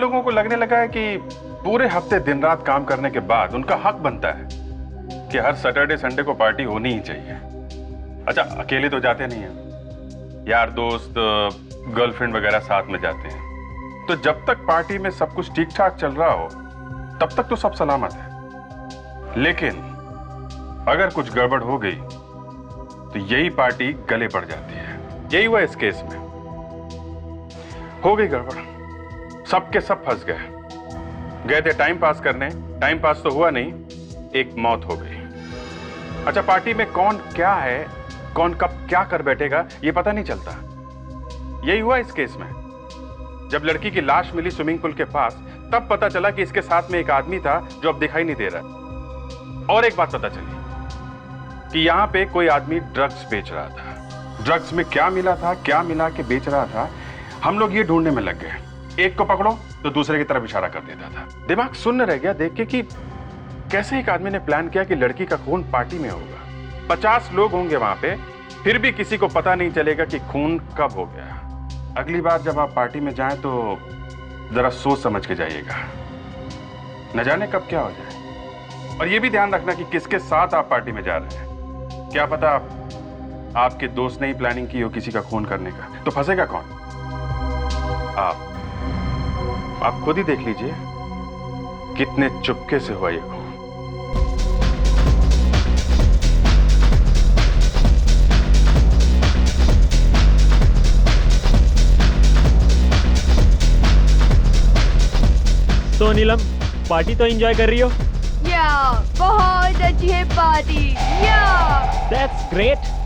लोगों को लगने लगा है कि पूरे हफ्ते दिन रात काम करने के बाद उनका हक बनता है कि हर सैटरडे संडे को पार्टी होनी ही चाहिए। अच्छा, अकेले तो जाते नहीं हैं, यार दोस्त गर्लफ्रेंड वगैरह साथ में जाते हैं। तो जब तक पार्टी में सब कुछ ठीक ठाक चल रहा हो तब तक तो सब सलामत है, लेकिन अगर कुछ गड़बड़ हो गई तो यही पार्टी गले पड़ जाती है। यही हुआ इस केस में। हो गई गड़बड़, सबके सब फंस गए थे टाइम पास करने, टाइम पास तो हुआ नहीं, एक मौत हो गई। अच्छा, पार्टी में कौन क्या है, कौन कब क्या कर बैठेगा ये पता नहीं चलता। यही हुआ इस केस में। जब लड़की की लाश मिली स्विमिंग पूल के पास तब पता चला कि इसके साथ में एक आदमी था जो अब दिखाई नहीं दे रहा। और एक बात पता चली कि यहां पे कोई आदमी ड्रग्स बेच रहा था। ड्रग्स में क्या मिला था, क्या मिला के बेच रहा था, हम लोग ये ढूंढने में लग गए। एक को पकड़ो तो दूसरे की तरफ इशारा कर देता था। दिमाग सुन्न रह गया देख के कि कैसे एक आदमी ने प्लान किया कि लड़की का खून पार्टी में होगा। 50 लोग होंगे वहां पे, फिर भी किसी को पता नहीं चलेगा कि खून कब हो गया। अगली बार जब आप पार्टी में जाएं तो जरा सोच समझ के जाइएगा, न जाने कब क्या हो जाए। और ये भी ध्यान रखना कि किसके साथ आप पार्टी में जा रहे हैं। क्या पता आपके दोस्त ने ही प्लानिंग की हो किसी का खून करने का, तो फंसेगा कौन? आप खुद ही देख लीजिए कितने चुपके से हुआ ये खून। तो नीलम, पार्टी तो एंजॉय कर रही हो? या बहुत अच्छी है पार्टी। या दैट्स ग्रेट।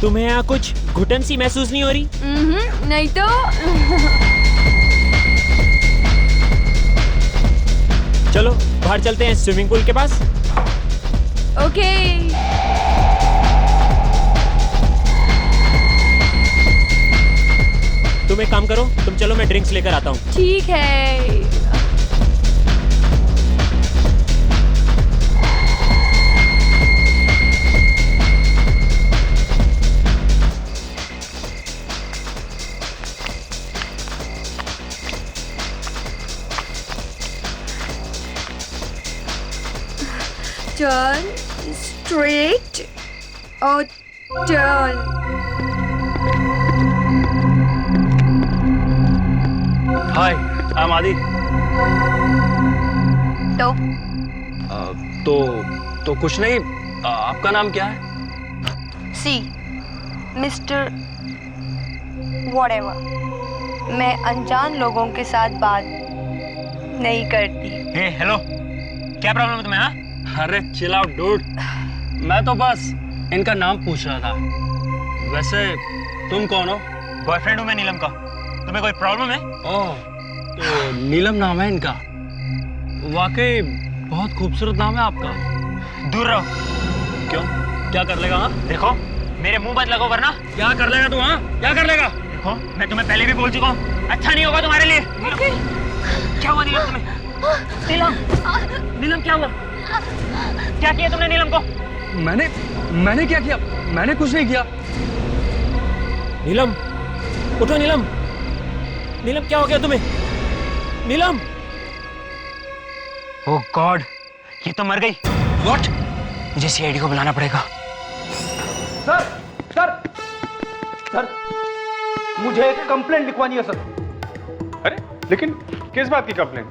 तुम्हें यहाँ कुछ घुटन सी महसूस नहीं हो रही? नहीं तो। चलो बाहर चलते हैं स्विमिंग पूल के पास। ओके। तुम एक काम करो, तुम चलो मैं ड्रिंक्स लेकर आता हूँ। ठीक है। Turn straight or turn. Hi, I am आदि। तो कुछ नहीं। आपका नाम क्या है? सी मिस्टर व्हाटएवर। मैं अनजान लोगों के साथ बात नहीं करती। हे हेलो, क्या प्रॉब्लम है तुम्हें? हाँ, अरे चिल आउट डूड। मैं तो बस इनका नाम पूछ रहा था। वैसे तुम कौन हो? बॉयफ्रेंड हूँ मैं नीलम का। तुम्हें कोई प्रॉब्लम है? ओह, तो नीलम नाम है इनका। वाकई बहुत खूबसूरत नाम है आपका। दूर रहो। क्यों, क्या कर लेगा? हाँ, देखो मेरे मुंह मत लगो वरना। क्या कर लेगा तू? हाँ, क्या कर लेगा? देखो मैं तुम्हें पहले भी बोल चुका हूँ, अच्छा नहीं होगा तुम्हारे लिए। क्या हुआ नीलम तुम्हें? नीलम क्या हुआ? क्या किया तुमने नीलम को? मैंने क्या किया? मैंने कुछ नहीं किया। नीलम, उठो नीलम। नीलम क्या हो गया तुम्हें? नीलम! ओह गॉड, ये तो मर गई। What? मुझे सीआईडी को बुलाना पड़ेगा। सर सर सर, मुझे एक कंप्लेंट लिखवानी है सर। अरे लेकिन किस बात की कंप्लेंट?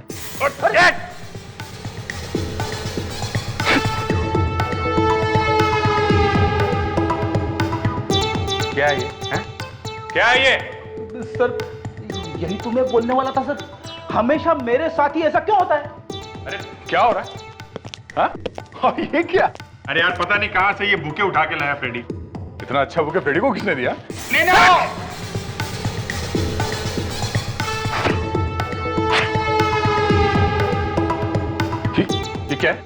क्या है ये? हैं? क्या है ये? सर यही तो मैं बोलने वाला था सर, हमेशा मेरे साथ ही ऐसा क्यों होता है? अरे क्या हो रहा है? हाँ? और ये क्या? अरे यार पता नहीं कहां से ये बुके उठा के लाया फ्रेडी। इतना अच्छा बुके फ्रेडी को किसने दिया? ये क्या है?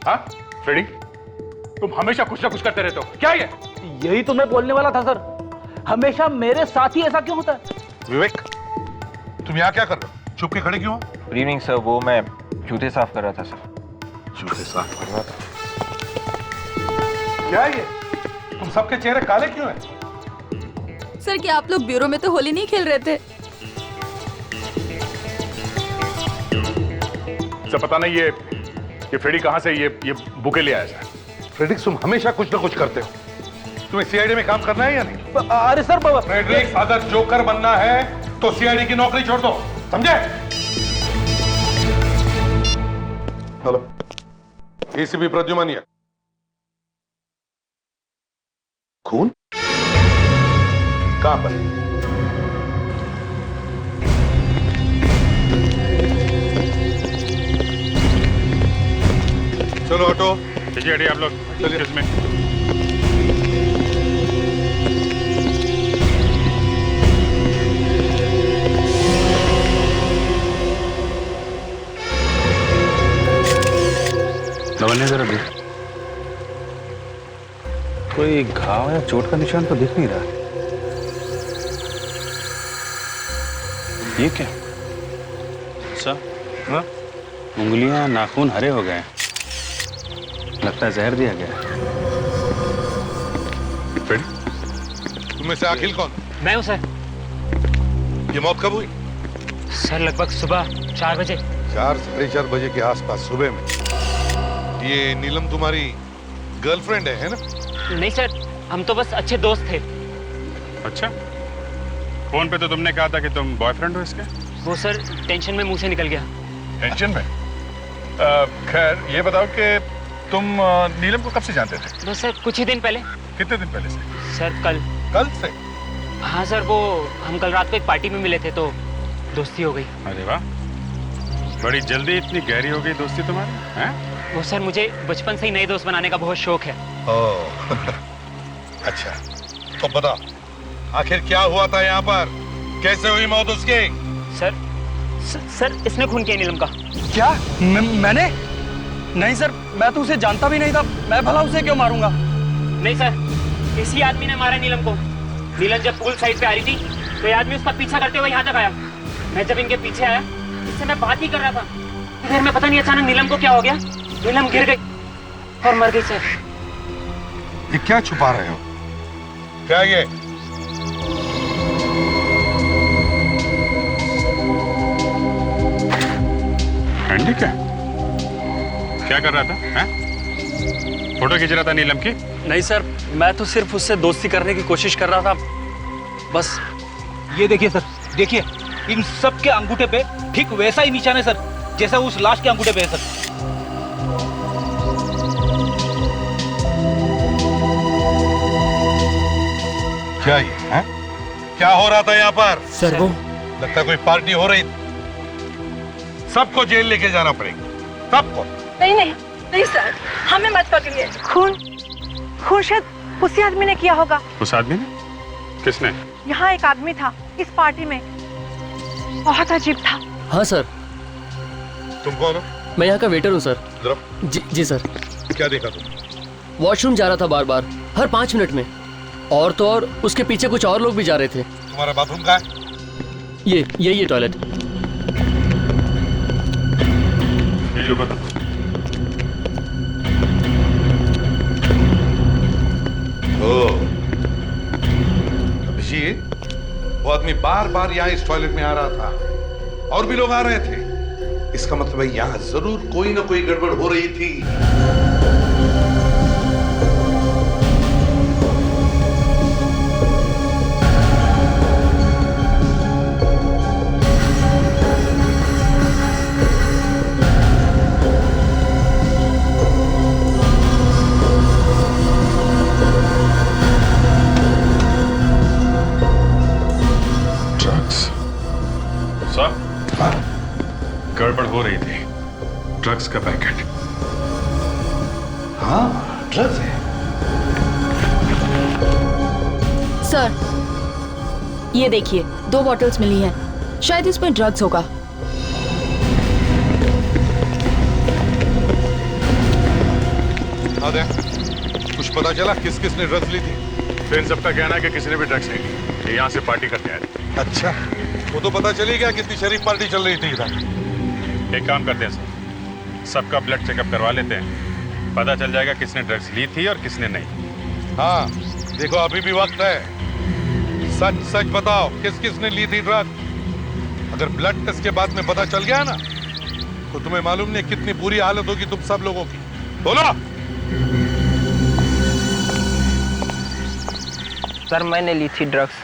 हाँ फ्रेडी, तुम हमेशा कुछ ना कुछ करते रहते हो, क्या ये? यही तो मैं बोलने वाला था सर, हमेशा मेरे साथ ही ऐसा क्यों होता है? विवेक, तुम यहाँ क्या कर रहे हो? चुप के खड़े क्यों हो? गुड इवनिंग सर, वो मैं जूते साफ कर रहा था सर। जूते साफ कर रहा था? क्या ये? तुम सबके चेहरे काले क्यों हैं? सर क्या आप लोग ब्यूरो में तो होली नहीं खेल रहे थे? मुझसे पता नहीं ये फ्रेडी कहां से ये बुके ले आया है। फ्रेडिक्स, तुम हमेशा कुछ ना कुछ करते हो। तुम्हें सीआईडी में काम करना है या नहीं? अरे सर बाबा, फ्रेडरिक्स, अगर जोकर बनना है तो सीआईडी की नौकरी छोड़ दो, समझे? Hello, ACP Pradyuman. खून कहां पर? चलो ऑटो, चलिए आप लोग चलिए। इसमें लवन्य जरा देख, कोई घाव या चोट का निशान तो दिख नहीं रहा। ये क्या? अच्छा, हाँ? उंगलियां नाखून हरे हो गए, लगता है जहर दिया गया। तुम्हें से अखिल कौन? मैं हूँ सर। ये मौत कब हुई? सर लगभग सुबह 4 बजे। 4-4:30 बजे के आसपास सुबह में। ये नीलम तुम्हारी गर्लफ्रेंड है ना? नहीं सर, हम तो बस अच्छे दोस्त थे। अच्छा, फोन पे तो तुमने कहा था कि तुम बॉयफ्रेंड हो इसके। वो सर टेंशन में मुंह से निकल गया। टेंशन में? खैर ये बताओ कि तुम नीलम को कब से जानते थे? बस सर कुछ ही दिन पहले। कितने दिन पहले से? सर कल। कल से? हाँ सर, वो हम कल रात को एक पार्टी में मिले थे तो दोस्ती हो गई। अरे वाह, बड़ी जल्दी इतनी गहरी हो गई दोस्ती तुम्हारी, हैं? वो सर मुझे बचपन से ही नए दोस्त बनाने का बहुत शौक है। ओह अच्छा, तो बता आखिर क्या हुआ था यहाँ पर? कैसे हुई मौत उसकी? सर इसने खून किया नीलम का। क्या? मैंने? नहीं सर, मैं तो उसे जानता भी नहीं था। मैं भला उसे क्यों मारूंगा? नहीं सर, इसी आदमी ने मारा नीलम को। नीलम जब पूल साइड पे आ रही थी तो ये आदमी उसका पीछा करते हुए यहाँ तक आया। मैं जब इनके पीछे आया, इससे मैं बात ही कर रहा था, इधर में पता नहीं अचानक नीलम को क्या हो गया, नीलम गिर गई और मर गई सर। ये क्या छुपा रहे हो? क्या ये? एंडी क्या कर रहा था, हैं? फोटो खींच रहा था नीलम की? नहीं सर, मैं तो सिर्फ उससे दोस्ती करने की कोशिश कर रहा था, बस। ये देखिए सर, देखिए इन सब के अंगूठे पे ठीक वैसा ही निशान है सर, जैसा उस लाश के अंगूठे पे है सर। क्या ये है? क्या हो रहा था यहाँ पर? सर वो लगता है कोई पार्टी हो रही थी। सबको जेल लेके जाना पड़ेगा, सबको। नहीं नहीं नहीं सर, हमें मत पकड़िए। खून शायद उसी आदमी ने किया होगा। उस आदमी ने? किसने? यहाँ एक आदमी था इस पार्टी में, बहुत अजीब था। हाँ सर, तुम कौन हो? मैं यहाँ का वेटर हूँ सर। जरा जी सर। क्या देखा तुम? वॉशरूम जा रहा था बार बार, हर 5 मिनट में। और तो और उसके पीछे कुछ और लोग भी जा रहे थे। तुम्हारा बाथरूम कहाँ है? ये टॉयलेट। ये बता। अभिजीत, वो आदमी बार बार यहाँ इस टॉयलेट में आ रहा था और भी लोग आ रहे थे। इसका मतलब है यहाँ जरूर कोई ना कोई गड़बड़ हो रही थी। गड़बड़ हो रही थी। ड्रग्स का पैकेट। हाँ, ड्रग्स है। सर, ये देखिए 2 बॉटल्स मिली हैं, शायद इसमें ड्रग्स होगा। कुछ पता चला किस किस ने ड्रग्स ली थी? तो इन सबका कहना है कि किसी ने भी ड्रग्स नहीं ली, ये यहाँ से पार्टी करके आए थे। अच्छा, वो तो पता चली गया कितनी शरीफ पार्टी चल रही थी इधर। एक काम करते हैं सर, सबका ब्लड चेकअप करवा लेते हैं, पता चल जाएगा किसने ड्रग्स ली थी और किसने नहीं। हाँ, देखो अभी भी वक्त है। सच सच बताओ किस किस ने ली थी ड्रग। अगर ब्लड टेस्ट के बाद में पता चल गया ना, तो तुम्हें मालूम नहीं कितनी बुरी हालत होगी तुम सब लोगों की। बोलो। सर मैंने ली थी ड्रग्स।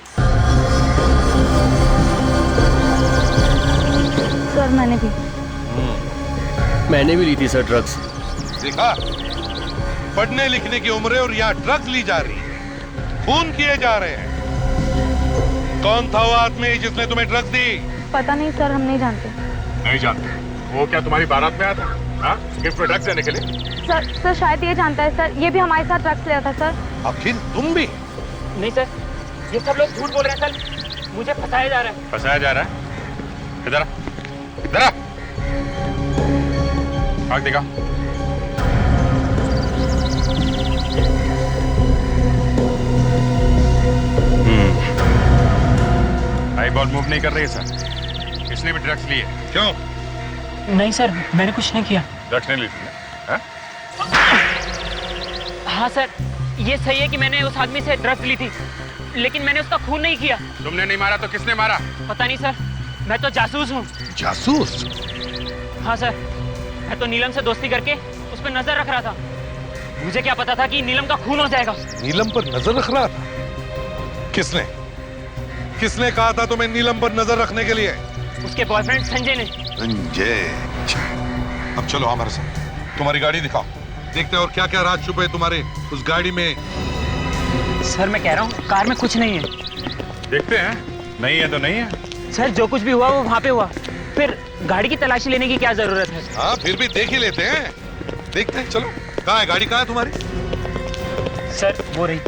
सर मैंने भी। मैंने भी ली थी सर ड्रग्स। देखा, पढ़ने लिखने की उम्र है और यहाँ ड्रग्स ली जा रही है, खून किए जा रहे हैं। कौन था वो आदमी जिसने तुम्हें ड्रग्स दी? पता नहीं सर, हम नहीं जानते। नहीं जानते? वो क्या तुम्हारी बारात में आया था? हाँ, गिफ्ट में ड्रग्स देने के लिए? सर शायद ये जानता है सर, ये भी हमारे साथ ड्रग्स लिया था सर। आखिर तुम भी? नहीं सर, ये सब लोग झूठ बोल रहे हैं सर, मुझे फंसाया जा रहा है। फंसाया जा रहा है? इधर आ, इधर आ। आग दिखा। आई बॉल मूव नहीं कर रही है सर। इसने भी ड्रग्स लिए। क्यों? नहीं सर, मैंने कुछ नहीं किया। ड्रग्स नहीं ली तुमने? हाँ? हाँ सर, ये सही है कि मैंने उस आदमी से ड्रग्स ली थी, लेकिन मैंने उसका खून नहीं किया। तुमने नहीं मारा तो किसने मारा? पता नहीं सर, मैं तो जासूस हूँ। जासूस? हाँ सर, मैं तो नीलम से दोस्ती करके उस पर नजर रख रहा था। मुझे क्या पता था कि नीलम का खून हो जाएगा। नीलम पर नजर रख रहा था? किसने? किसने कहा था तुम्हें नीलम पर नजर रखने के लिए? उसके बॉयफ्रेंड संजय ने। संजय? अब चलो हमारे साथ, तुम्हारी गाड़ी दिखाओ, देखते हैं और क्या क्या राज छुपे तुम्हारे उस गाड़ी में। सर मैं कह रहा हूँ कार में कुछ नहीं है। देखते हैं, नहीं है तो नहीं है। सर जो कुछ भी हुआ वो वहाँ पे हुआ, फिर गाड़ी की तलाशी लेने की क्या जरूरत है? हाँ फिर भी देख ही लेते हैं, देखते हैं। चलो, कहाँ है गाड़ी? कहाँ है तुम्हारी? सर वो रही।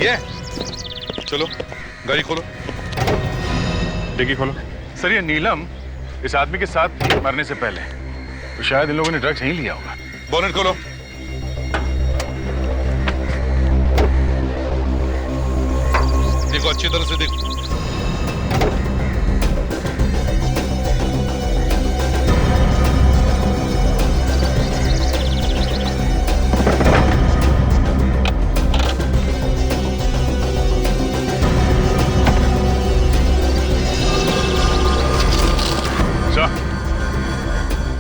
ये चलो, गाड़ी खोलो। डिग्गी खोलो। सर ये नीलम इस आदमी के साथ मरने से पहले तो शायद इन लोगों ने ड्रग्स नहीं लिया होगा। बोनेट खोलो। देखो अच्छी तरह से देखो।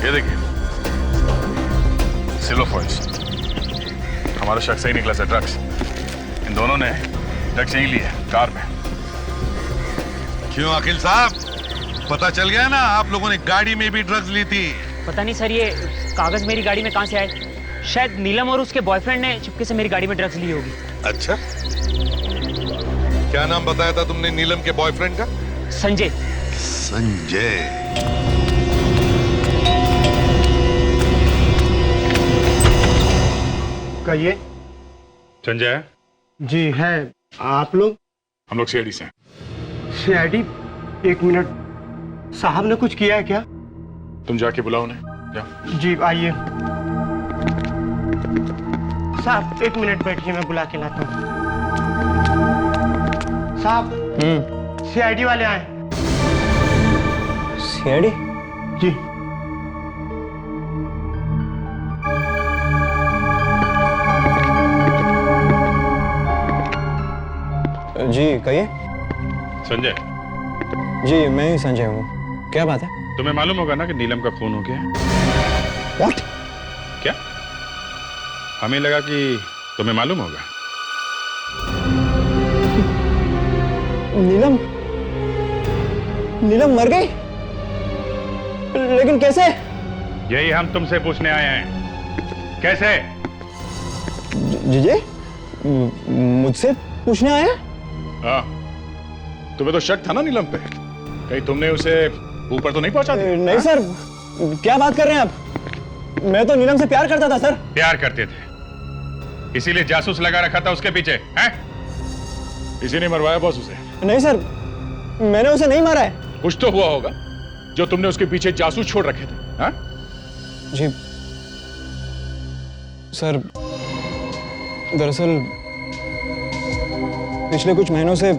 ये देखिए, सिल्वर फॉइल्स। हमारा शख्स सही निकला सर, ड्रग्स। इन दोनों ने ड्रग्स यही लिए कार में। क्यों अखिल साहब, पता चल गया ना आप लोगों ने गाड़ी में भी ड्रग्स ली थी? पता नहीं सर, ये कागज मेरी गाड़ी में कहाँ से आए। शायद नीलम और उसके बॉयफ्रेंड ने चुपके से मेरी गाड़ी में ड्रग्स ली होगी। अच्छा, क्या नाम बताया था तुमने नीलम के बॉयफ्रेंड का? संजय। संजय। कहिए। संजय है? जी है। आप लोग? हम लोग सीआईडी से हैं। सीआईडी? एक मिनट, साहब ने कुछ किया है क्या? तुम जाके बुलाओ उन्हें, जाओ। जी आइए। साहब एक मिनट बैठिए, मैं बुला के लाता हूँ। साहब सीआईडी वाले आए। सीआईडी? जी। जी कहिए। संजय? जी मैं ही संजय हूँ, क्या बात है? तुम्हें मालूम होगा ना कि नीलम का खून हो गया है। What? क्या? हमें लगा कि तुम्हें मालूम होगा। नीलम? नीलम मर गई? लेकिन कैसे? यही हम तुमसे पूछने आए हैं, कैसे? जी मुझसे पूछने आए हैं? हाँ, तुम्हें तो शक था ना नीलम पे, कहीं तुमने उसे ऊपर तो नहीं पहुंचा दिया? नहीं सर, क्या बात कर रहे हैं आप? मैं तो नीलम से प्यार करता था सर। प्यार करते थे, इसीलिए जासूस लगा रखा था उसके पीछे, हैं? इसी ने मरवाया बॉस उसे? नहीं सर, मैंने उसे नहीं मारा है। कुछ तो हुआ होगा जो तुमने उसके पीछे जासूस छोड़ रखे थे, हाँ? जी सर, दरअसल पिछले कुछ महीनों से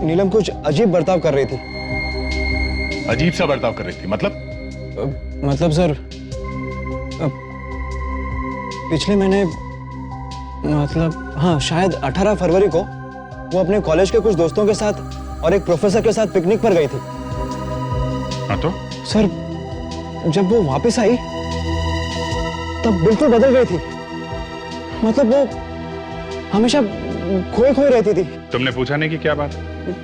नीलम कुछ अजीब बर्ताव कर रही थी। अजीब सा बर्ताव कर रही थी? मतलब सर, पिछले महीने, मतलब हाँ शायद 18 फरवरी को वो अपने कॉलेज के कुछ दोस्तों के साथ और एक प्रोफेसर के साथ पिकनिक पर गई थी। हाँ तो? सर जब वो वापस आई तब बिल्कुल बदल गई थी। मतलब वो हमेशा खोई खोई रहती थी। तुमने पूछा नहीं कि क्या बात?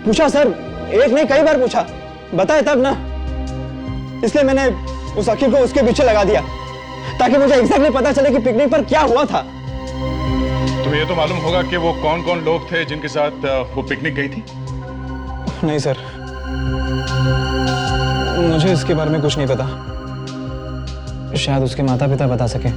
पूछा सर, एक नहीं कई बार पूछा, बताए तब ना। इसलिए मैंने उस अखिल को उसके पीछे लगा दिया ताकि मुझे एग्जैक्टली पता चले कि पिकनिक पर क्या हुआ था। तुम्हें ये तो मालूम होगा कि वो कौन कौन लोग थे जिनके साथ वो पिकनिक गई थी? नहीं सर, मुझे इसके बारे में कुछ नहीं पता। शायद उसके माता पिता बता सके।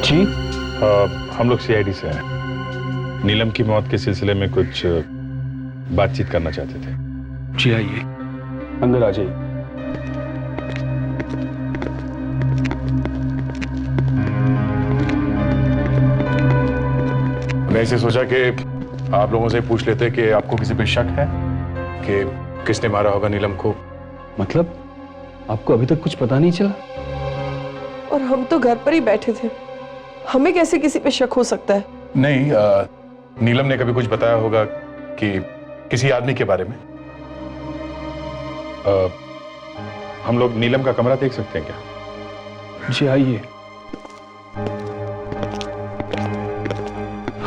जी हम लोग सीआईडी से हैं। नीलम की मौत के सिलसिले में कुछ बातचीत करना चाहते थे। जी आइए, अंदर आ जाइए। मैं ऐसे सोचा कि आप लोगों से पूछ लेते कि आपको किसी पे शक है कि किसने मारा होगा नीलम को। मतलब आपको अभी तक कुछ पता नहीं चला? और हम तो घर पर ही बैठे थे, हमें कैसे किसी पे शक हो सकता है? नहीं, नीलम ने कभी कुछ बताया होगा कि किसी आदमी के बारे में। हम लोग नीलम का कमरा देख सकते हैं क्या? जी आइए।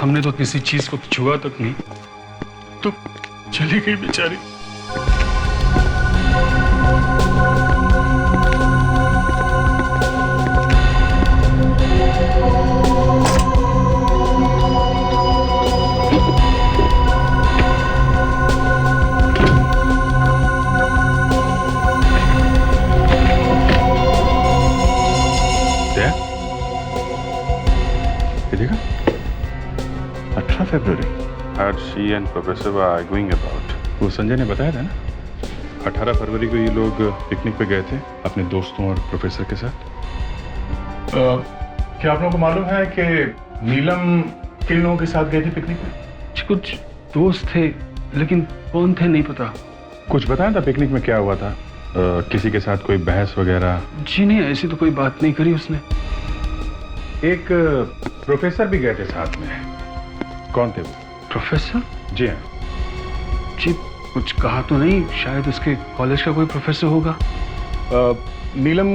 हमने तो किसी चीज को छुआ तक नहीं, तो चली गई बेचारी। देखा? 18 फरवरी। She and Professor were arguing about. वो संजय ने बताया था ना, 18 फरवरी को ये लोग पिकनिक पे गए थे अपने दोस्तों और प्रोफेसर के साथ। क्या आप लोगों को मालूम है कि नीलम किन लोगों के साथ गई थी पिकनिक में? कुछ दोस्त थे, लेकिन कौन थे नहीं पता। कुछ बताया था पिकनिक में क्या हुआ था? किसी के साथ कोई बहस वगैरह? जी नहीं, ऐसी तो कोई बात नहीं करी उसने। एक प्रोफेसर भी गए थे साथ में। कौन थे वो? प्रोफेसर? जी हाँ। जी कुछ कहा तो नहीं, शायद उसके कॉलेज का कोई प्रोफेसर होगा। नीलम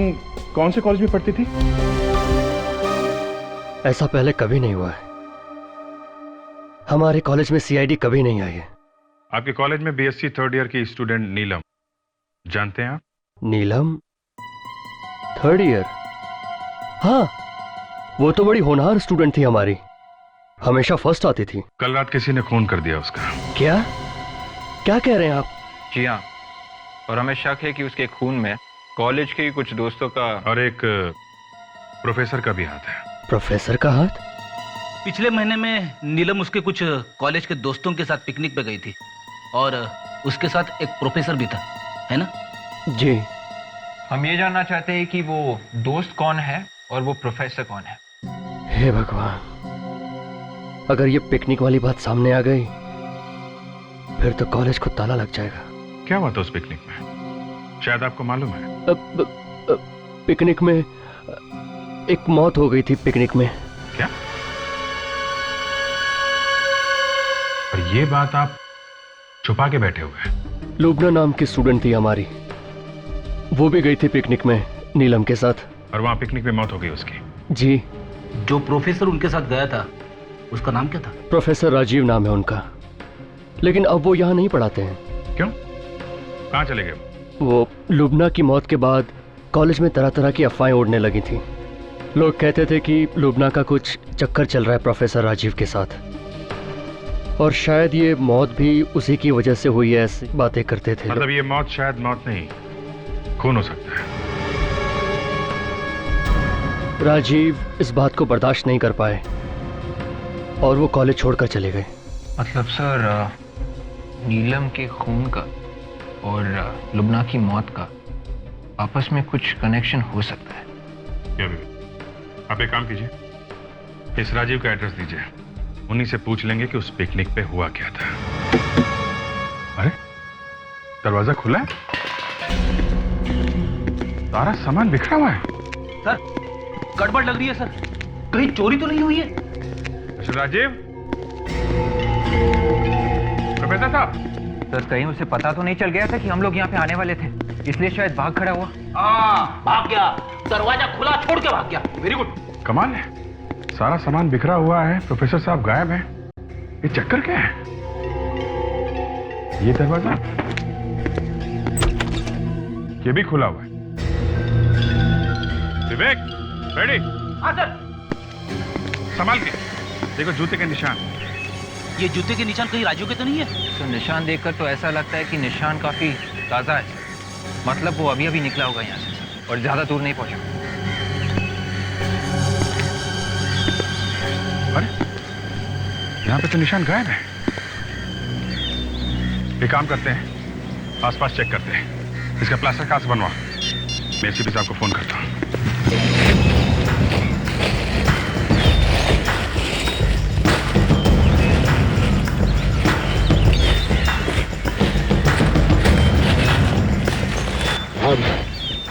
कौन से कॉलेज में पढ़ती थी? ऐसा पहले कभी नहीं हुआ है। हमारे कॉलेज में सीआईडी कभी नहीं आई है। आपके कॉलेज में बीएससी थर्ड ईयर की स्टूडेंट नीलम, जानते हैं आप? नीलम थर्ड ईयर? हाँ, वो तो बड़ी होनहार स्टूडेंट थी हमारी, हमेशा फर्स्ट आती थी। कल रात किसी ने खून कर दिया उसका। क्या क्या कह रहे हैं आप? जी हाँ, और हमें शक है कि उसके खून में कॉलेज के कुछ दोस्तों का और एक प्रोफेसर का भी हाथ है। प्रोफेसर का हाथ? पिछले महीने में नीलम उसके कुछ कॉलेज के दोस्तों के साथ पिकनिक पे गई थी और उसके साथ एक प्रोफेसर भी था, है ना? जी। हम ये जानना चाहते हैं कि वो दोस्त कौन है और वो प्रोफेसर कौन है। हे भगवान, अगर ये पिकनिक वाली बात सामने आ गई फिर तो कॉलेज को ताला लग जाएगा। क्या हुआ था उस पिकनिक में? शायद आपको मालूम है। पिकनिक में एक मौत हो गई थी। पिकनिक में। क्या? और ये बात आप छुपा के बैठे हुए हैं? लुबना नाम की स्टूडेंट थी हमारी, वो भी गई थी पिकनिक में नीलम के साथ। और वहां पिकनिक में मौत हो गई उसकी? जी। जो प्रोफेसर उनके साथ गया था उसका नाम क्या था? प्रोफेसर राजीव नाम है उनका, लेकिन अब वो यहाँ नहीं पढ़ाते हैं। क्यों? कहाँ चले गए? वो लुबना की मौत के बाद कॉलेज में तरह तरह की अफवाहें उड़ने लगी थी। लोग कहते थे कि लुबना का कुछ चक्कर चल रहा है प्रोफेसर राजीव के साथ, और शायद ये मौत भी उसी की वजह से हुई है, ऐसी बातें करते थे। मतलब ये मौत शायद मौत नहीं, खून हो सकता है। राजीव इस बात को बर्दाश्त नहीं कर पाए और वो कॉलेज छोड़कर चले गए। मतलब सर, नीलम के खून का और लुबना की मौत का आपस में कुछ कनेक्शन हो सकता है। क्या भी? आप एक काम कीजिए, इस राजीव का एड्रेस दीजिए, उन्हीं से पूछ लेंगे कि उस पिकनिक पे हुआ क्या था। अरे दरवाजा खुला है, सारा सामान बिखरा हुआ है। सर गड़बड़ लग रही है सर, कहीं चोरी तो नहीं हुई है? राजीव, प्रोफेसर साहब, सर कहीं उसे पता तो नहीं चल गया था कि हम लोग यहाँ पे आने वाले थे, इसलिए शायद भाग खड़ा हुआ। हाँ, भाग गया, दरवाजा खुला छोड़ के भाग गया। Very good. कमाल है, सारा सामान बिखरा हुआ है, प्रोफेसर साहब गायब हैं। ये चक्कर क्या है? ये दरवाजा, ये भी खुला हुआ है। विवेक, रेडी? हाँ सर। संभाल के देखो, जूते के निशान। ये जूते के निशान कहीं राजू के तो नहीं है? तो निशान देखकर तो ऐसा लगता है कि निशान काफी ताजा है, मतलब वो अभी अभी निकला होगा यहाँ से और ज्यादा दूर नहीं पहुंचा। अरे यहाँ पे तो निशान गायब है। एक काम करते हैं, आसपास चेक करते हैं, इसका प्लास्टर कास्ट बनवा। मैं एसीपी साहब को फोन करता हूँ।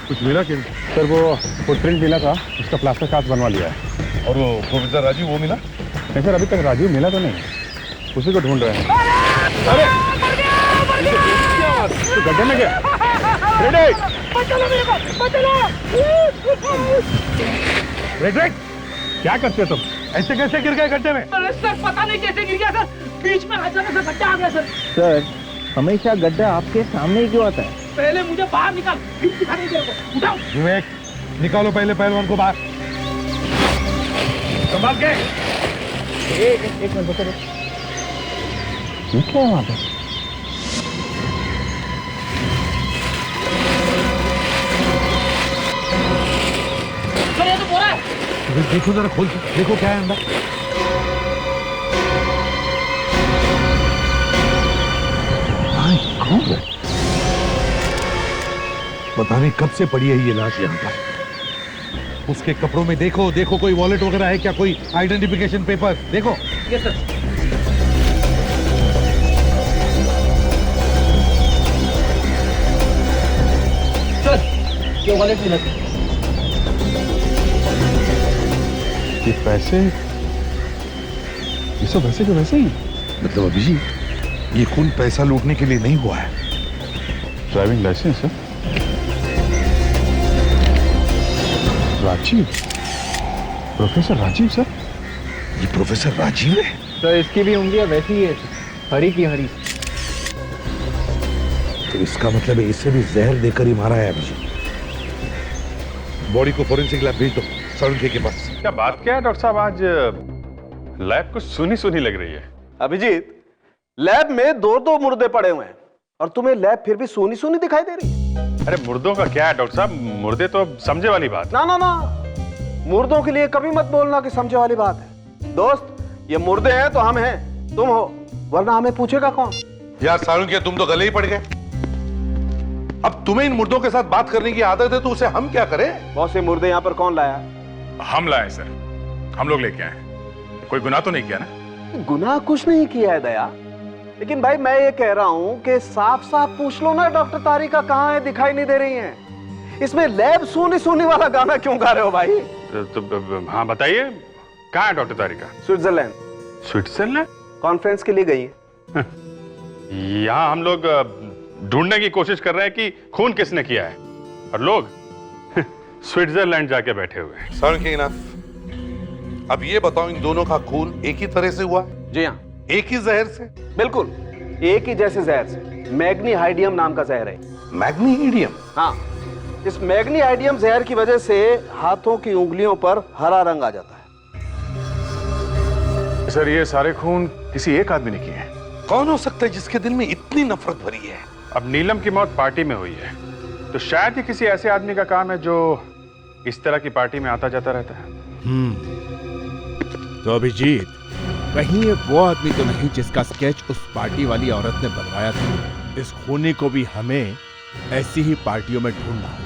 कुछ मिला कि सर? वो फुटप्रिंट मिला था, उसका प्लास्टर कास्ट बनवा लिया है। और वो प्रोफेसर राजीव, वो मिला? नहीं सर, अभी तक राजीव मिला तो नहीं, उसी को ढूंढ रहे हैं। अरे तो गड्ढे में गया। रेड, क्या करते हो तुम? ऐसे कैसे गिर गए गड्ढे में? अरे सर पता नहीं कैसे गिर गया सर, बीच में अचानक से गड्ढा आ गया सर। सर हमेशा गड्ढा आपके सामने ही क्यों आता है? पहले मुझे बाहर निकाल, फिर दिखा नहीं तेरे को। उठाओ। विवेक, निकालो पहले पहलवान को बाहर। संभाल के। एक मिनट बता, ये क्या है वहां पे? सर ये तो बोरा है। देखो जरा, खोल के देखो क्या है अंदर। पता नहीं कब से पड़ी है ये लाश यहाँ पर। उसके कपड़ों में देखो, देखो कोई वॉलेट वगैरह है क्या, कोई आइडेंटिफिकेशन पेपर देखो। ये सर। सर ये वॉलेट मिला। ये पैसे, ये सब वैसे के वैसे ही। मतलब अभिजीत, ये खून पैसा लूटने के लिए नहीं हुआ है। ड्राइविंग लाइसेंस है। Rajiv, professor Rajiv sir. ये प्रोफेसर राजीव है? सर इसकी भी उंगलियां वैसी ही है, हरी की हरी। तो इसका मतलब है इसे भी जहर देकर ही मारा है अभिजीत। बॉडी को फोरेंसिक लैब भेज दो, साळुंखे के पास। क्या बात क्या है डॉक्टर साहब, आज लैब कुछ सुनी सुनी लग रही है। अभिजीत, लैब में दो मुर्दे पड़े हुए हैं और तुम्हें लैब फिर भी सोनी सोनी दिखाई दे रही है। अरे मुर्दों का क्या है डॉक्टर साहब, मुर्दे तो समझे वाली बात। ना ना ना, मुर्दों के लिए कभी मत बोलना कि समझे वाली बात है। दोस्त, ये मुर्दे हैं तो हम हैं, तुम हो, वरना हमें पूछेगा कौन? यार साळुंखे, तुम तो गले ही पड़ गए। अब तुम्हें इन मुर्दों के साथ बात करने की आदत है तो उसे हम क्या करें? बहुत से मुर्दे यहाँ पर कौन लाया? हम लाए सर, हम लोग लेके आए। कोई गुनाह तो नहीं किया ना? गुनाह कुछ नहीं किया है दया, लेकिन भाई मैं ये कह रहा हूं कि साफ साफ पूछ लो ना, डॉक्टर तारिका कहाँ है, दिखाई नहीं दे रही हैं। इसमें लैब सोनी सोनी वाला गाना क्यों गा रहे हो भाई? तो हाँ बताइए, कहाँ है डॉक्टर तारिका? स्विट्जरलैंड। स्विट्जरलैंड? कॉन्फ्रेंस के लिए गई है। यहाँ हम लोग ढूंढने की कोशिश कर रहे हैं कि खून किसने किया है, और लोग स्विट्जरलैंड जाके बैठे हुए हैं। साळुंखे इनफ। अब ये बताओ, इन दोनों का खून एक ही तरह से हुआ? जी हाँ, एक ही जहर से? बिल्कुल एक ही जैसे जहर से। मैग्नीहाइडियम नाम का जहर है। मैग्नीहाइडियम? हाँ, इस मैग्नीहाइडियम जहर की वजह से हाथों की उंगलियों पर हरा रंग आ जाता है। सर ये सारे खून किसी एक आदमी ने किए हैं। कौन हो सकता है जिसके दिल में इतनी नफरत भरी है? अब नीलम की मौत पार्टी में हुई है, तो शायद ये किसी ऐसे आदमी का काम है जो इस तरह की पार्टी में आता जाता रहता है। तो अभिजीत, कहीं ये वो आदमी तो नहीं जिसका स्केच उस पार्टी वाली औरत ने बनवाया था? इस खूनी को भी हमें ऐसी ही पार्टियों में ढूंढना होगा।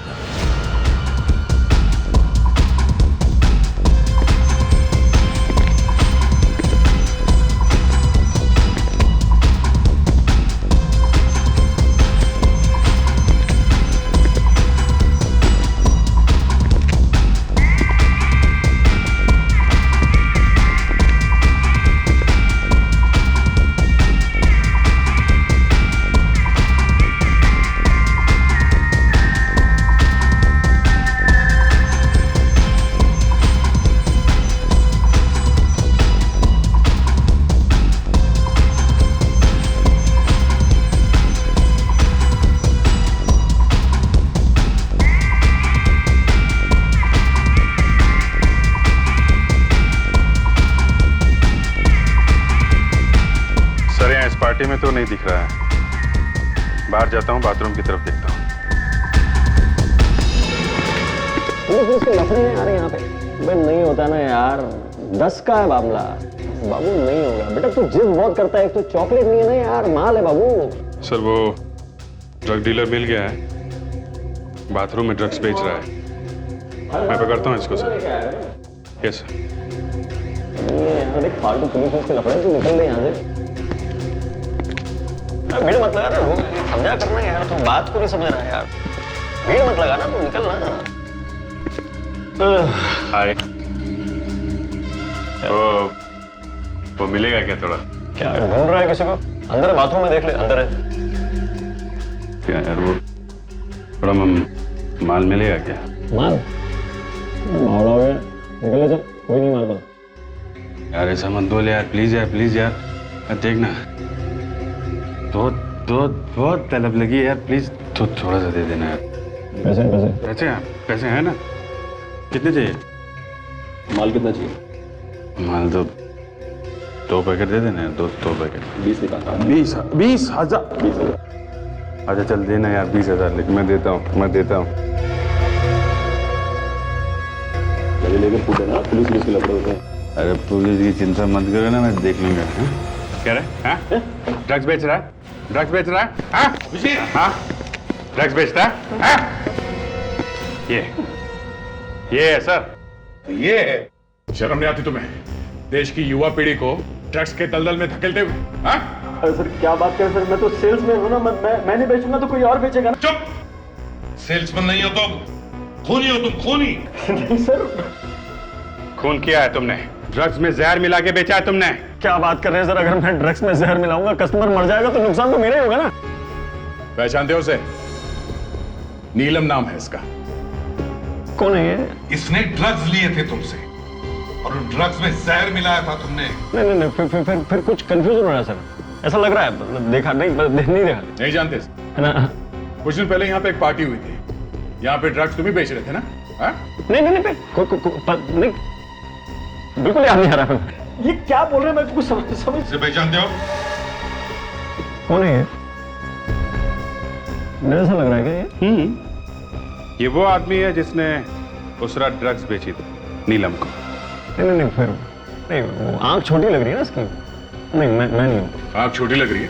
में तो नहीं दिख रहा है। बाहर जाता हूँ, बाथरूम की तरफ देखता हूँ। इसके लफड़े नहीं आ रहे यहाँ पे। बे नहीं होता ना यार, 10 का है मामला। बाबू नहीं होगा बेटा, तू जिद बहुत करता है। एक तो चॉकलेट नहीं है ना यार, माल है बाबू। सर वो ड्रग डीलर मिल गया है, बाथरूम में ड्रग्स बेच रहा है। मैं पकड़ता हूँ इसको सर। Yes sir. यार देख फालतू पुलिस उसके लफड़े, तू निकल ले यहाँ से। भीड़ मत लगा ना, समझा करना यार, तू बात को नहीं समझ रहा यार। भीड़ मत लगा ना, तू निकल ना। हाय। वो मिलेगा क्या थोड़ा? क्या ढूंढ रहा है किसी को? अंदर बाथरूम में देख ले, अंदर है। क्या यार वो थोड़ा माल मिलेगा क्या? माल मावड़ा हो गया, निकल ले चल, कोई नहीं माल पता। यार ऐसा मत बोल यार, प्लीज यार, प्लीज यार। देखना बहुत तलब लगी है यार, प्लीज तो थोड़ा सा दे देना यार। पैसे पैसे पैसे पैसे हैं ना? कितने चाहिए? माल कितना चाहिए? माल तो 2 पैकेट दे देना यार, 2 पैकेट। 20 निकाल। 20,000। अच्छा चल देना यार 20,000, लेकिन मैं देता हूँ। लेकिन पूछे ना, पुलिस के लफड़े होते हैं। अरे पुलिस की चिंता मत करो ना, मैं देख लूंगा। क्या रहे? ड्रग्स बेच रहा है? ड्रग्स बेच रहा है? हाँ ड्रग्स बेचता है? ये है सर। ये है। शर्म नहीं आती तुम्हें? देश की युवा पीढ़ी को ड्रग्स के दलदल में धकेलते हुए। अरे सर क्या बात कर सर, मैं तो सेल्समैन हूँ ना, मैं नहीं बेचूंगा तो कोई और बेचेगा ना। चुप। सेल्समैन नहीं हो तुम, खूनी हो तुम, खूनी। नहीं सर। खून किया है तुमने, ड्रग्स में जहर मिला के बेचा है तुमने। क्या बात कर रहे हैं सर? अगर मैं ड्रग्स में जहर मिलाऊंगा, कस्टमर मर जाएगा तो नुकसान तो मेरा ही होगा ना। पहचानते हो उसे? नीलम नाम है इसका। कौन है ये? इसने ड्रग्स लिए थे तुमसे और ड्रग्स में जहर मिलाया था तुमने। नहीं फिर कुछ कंफ्यूजन हो रहा है सर, ऐसा लग रहा है। देखा नहीं देखा। नहीं जानते है ना? कुछ दिन पहले यहाँ पे एक पार्टी हुई थी, यहाँ पे ड्रग्स तुम ही बेच रहे थे ना? नहीं बिल्कुल याद नहीं आ रहा। ये क्या बोल रहे हैं, मैं कुछ समझ इसे पहचानते हो? कौन है ये? मुझे ऐसा लग रहा है कि ये वो आदमी है जिसने उस रात ड्रग्स बेची थी नीलम को। नहीं फिर नहीं, वो आंख छोटी लग रही है ना इसकी। नहीं मैं नहीं हूँ। आंख छोटी लग रही है?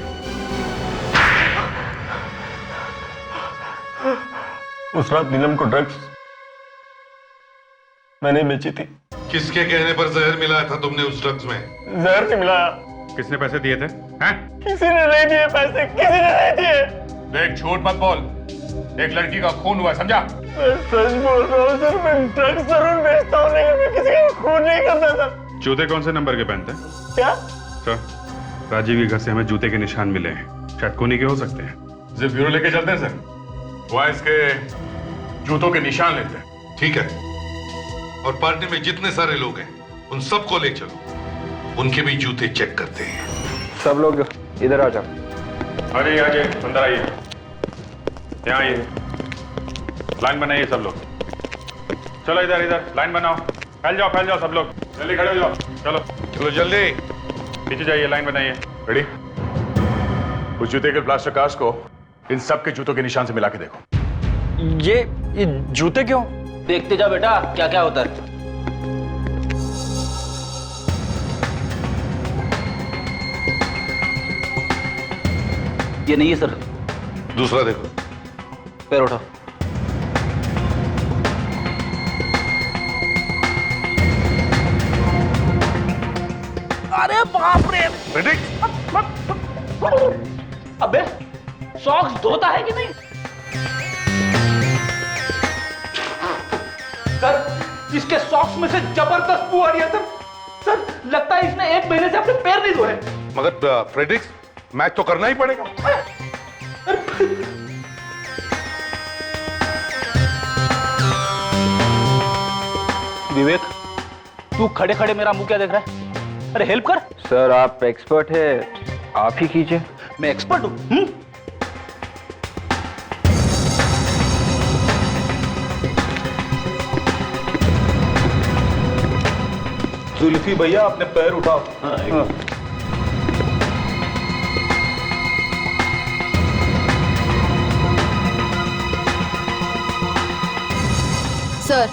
उस रात नीलम को ड्रग्स मैंने बेची थी। किसके कहने पर जहर मिलाया था तुमने उस ड्रग्स में? जहर नहीं मिलाया। किसने पैसे दिए थे? किसी ने नहीं दिए पैसे, किसी ने नहीं दिए। देख झूठ मत बोल, एक लड़की का खून हुआ, समझा? मैं सच बोल रहा हूँ सर, मैं ड्रग्स जरूर बेचता हूँ लेकिन मैं किसी का खून नहीं करता सर। जूते कौन से नंबर के पहनते हैं? क्या सर, राजीव के घर से हमें जूते के निशान मिले हैं, शायद खूनी के हो सकते हैं। जिप ब्यूरो लेके चलते हैं सर, वहाँ इसके जूतों के निशान लेते हैं। ठीक है, और पार्टी में जितने सारे लोग हैं उन सबको ले चलो, उनके भी जूते चेक करते हैं। सब लोग इधर आ जाओ। अरे आगे अंदर आइए, यहाँ आइए, लाइन बनाइए सब लोग। चलो इधर लाइन बनाओ, फैल जाओ सब लोग, जल्दी खड़े हो जाओ। चलो जल्दी पीछे जाइए, लाइन बनाइए। रेडी? उस जूते के प्लास्टर कास्ट को इन सब के जूतों के निशान से मिला के देखो। ये जूते क्यों? देखते जा बेटा क्या क्या होता है। ये नहीं है सर। दूसरा देखो। पैर उठाओ। अरे बाप रे! अबे सॉक्स धोता है कि नहीं? सर इसके सॉक्स में से जबरदस्त बू आ रही है सर। सर लगता है इसने 1 महीने से अपने पैर नहीं धोए। मगर फ्रेडरिक्स, मैच तो करना ही पड़ेगा। विवेक तू खड़े खड़े मेरा मुंह क्या देख रहा है? अरे हेल्प कर। सर आप एक्सपर्ट है, आप ही कीजिए। मैं एक्सपर्ट हूं? जुल्फी भैया अपने पैर उठाओ। सर,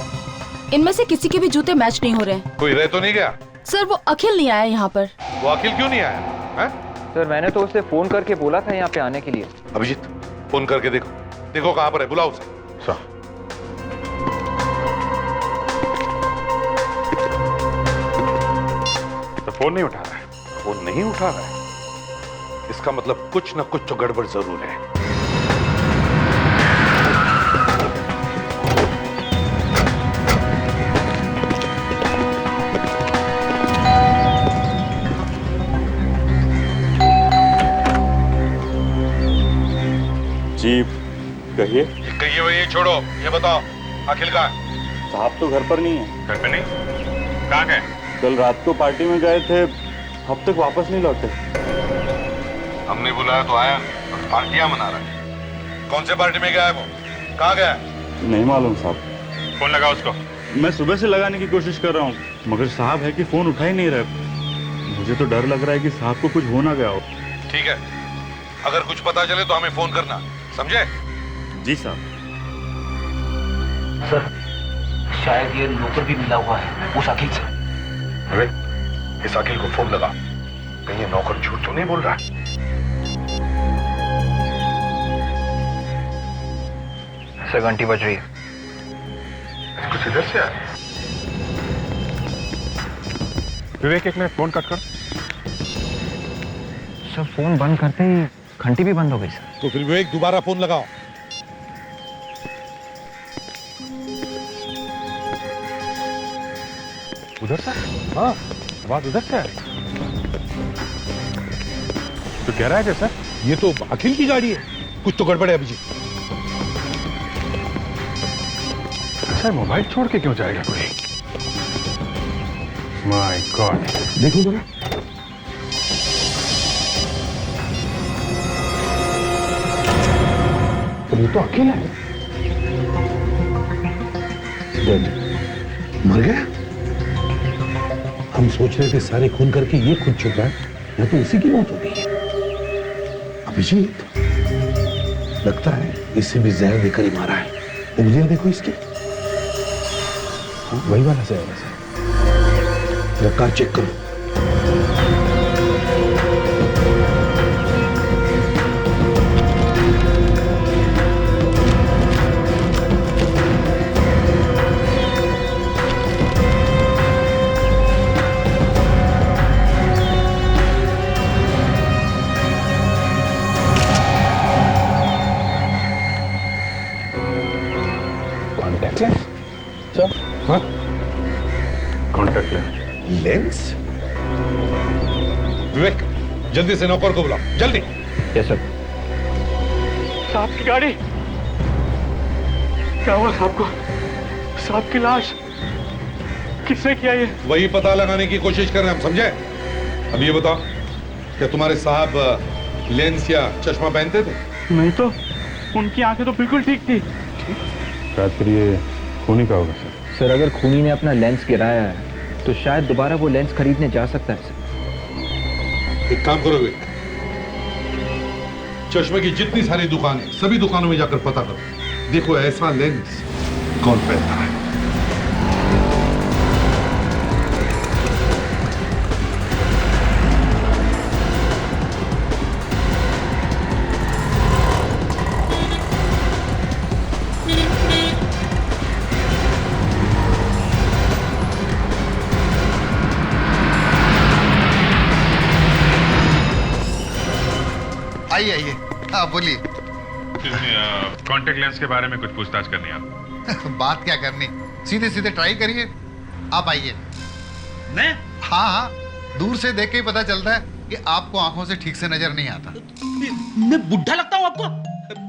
इनमें से किसी के भी जूते मैच नहीं हो रहे हैं। कोई रह तो नहीं गया? सर, वो अखिल नहीं आया यहाँ पर। वो अखिल क्यों नहीं आया है? सर मैंने तो उसे फोन करके बोला था यहाँ पे आने के लिए। अभिजीत फोन करके देखो, देखो कहां पर है, बुलाओ उसे। तो फोन नहीं उठा रहा है। फोन नहीं उठा रहा है, इसका मतलब कुछ ना कुछ तो गड़बड़ जरूर है। जी कहिए। कहिए वही छोड़ो, ये बताओ अखिल कहाँ है? साहब तो घर पर नहीं है। घर पे नहीं? कहाँ गए? कल रात को पार्टी में गए थे, अब तक वापस नहीं लौटे। हमने बुलाया तो आया और पार्टियां मना रहा है। कौन से पार्टी में गया है वो? कहाँ गया है? नहीं मालूम साहब। फोन लगा उसको। मैं सुबह से लगाने की कोशिश कर रहा हूँ, मगर साहब है कि फोन उठा ही नहीं रहे। मुझे तो डर लग रहा है कि साहब को कुछ हो ना गया हो। ठीक है, अगर कुछ पता चले तो हमें फोन करना, समझे? जी साहब। सर शायद ये नौकर भी मिला हुआ है उस अखिल से। अरे इस अखिल को फोन लगा, कहीं ये नौकर झूठ तो नहीं बोल रहा? सर घंटी बज रही है। कुछ इधर से आ रही है। विवेक एक मिनट फोन कट कर। सर फोन बंद करते ही घंटी भी बंद हो गई सर। तो फिर विवेक दोबारा फोन लगाओ। उधर से? हाँ, आवाज उधर से आ रही। तो कह रहा है जैसा ये तो अखिल की गाड़ी है, कुछ तो गड़बड़ है अभिजीत। अच्छा, मोबाइल छोड़ के क्यों जाएगा कोई? माय गॉड, देखो जरा। ये तो अकेला है। मर गया? हम सोच रहे थे सारे खून करके ये खुद छुप रहा है, या तो इसी की मौत हो गई है। अभिजीत, लगता है इसे भी जहर देकर ही मारा है। उंगलियां देखो इसकी, वही वाला जहर है। रफ्तार चेक करो। Contact lens. लेंस? विवेक, जल्दी से नौकर को बुलाओ, जल्दी। Yes sir. साहब की गाड़ी, क्या हुआ साहब को? साहब की लाश किसने किया ये? वही पता लगाने की कोशिश कर रहे हैं हम, समझे? अब ये बताओ, क्या तुम्हारे साहब लेंस या चश्मा पहनते थे? नहीं तो, उनकी आंखें तो बिल्कुल ठीक थी। शायद फिर ये खूनी का होगा सर। सर अगर खूनी ने अपना लेंस गिराया है तो शायद दोबारा वो लेंस खरीदने जा सकता है सर। एक काम करो विवेक, चश्मे की जितनी सारी दुकानें, सभी दुकानों में जाकर पता करो, देखो ऐसा लेंस कौन पहनता है। आइए आइए, हाँ बोलिए। कॉन्टेक्ट लेंस के बारे में कुछ पूछताछ करनी है आपको। बात क्या करनी, सीधे सीधे ट्राई करिए। आप आइए। मैं? हाँ हाँ, दूर से देख के ही पता चलता है कि आपको आंखों से ठीक से नजर नहीं आता। मैं बुढ़ा लगता हूँ आपको?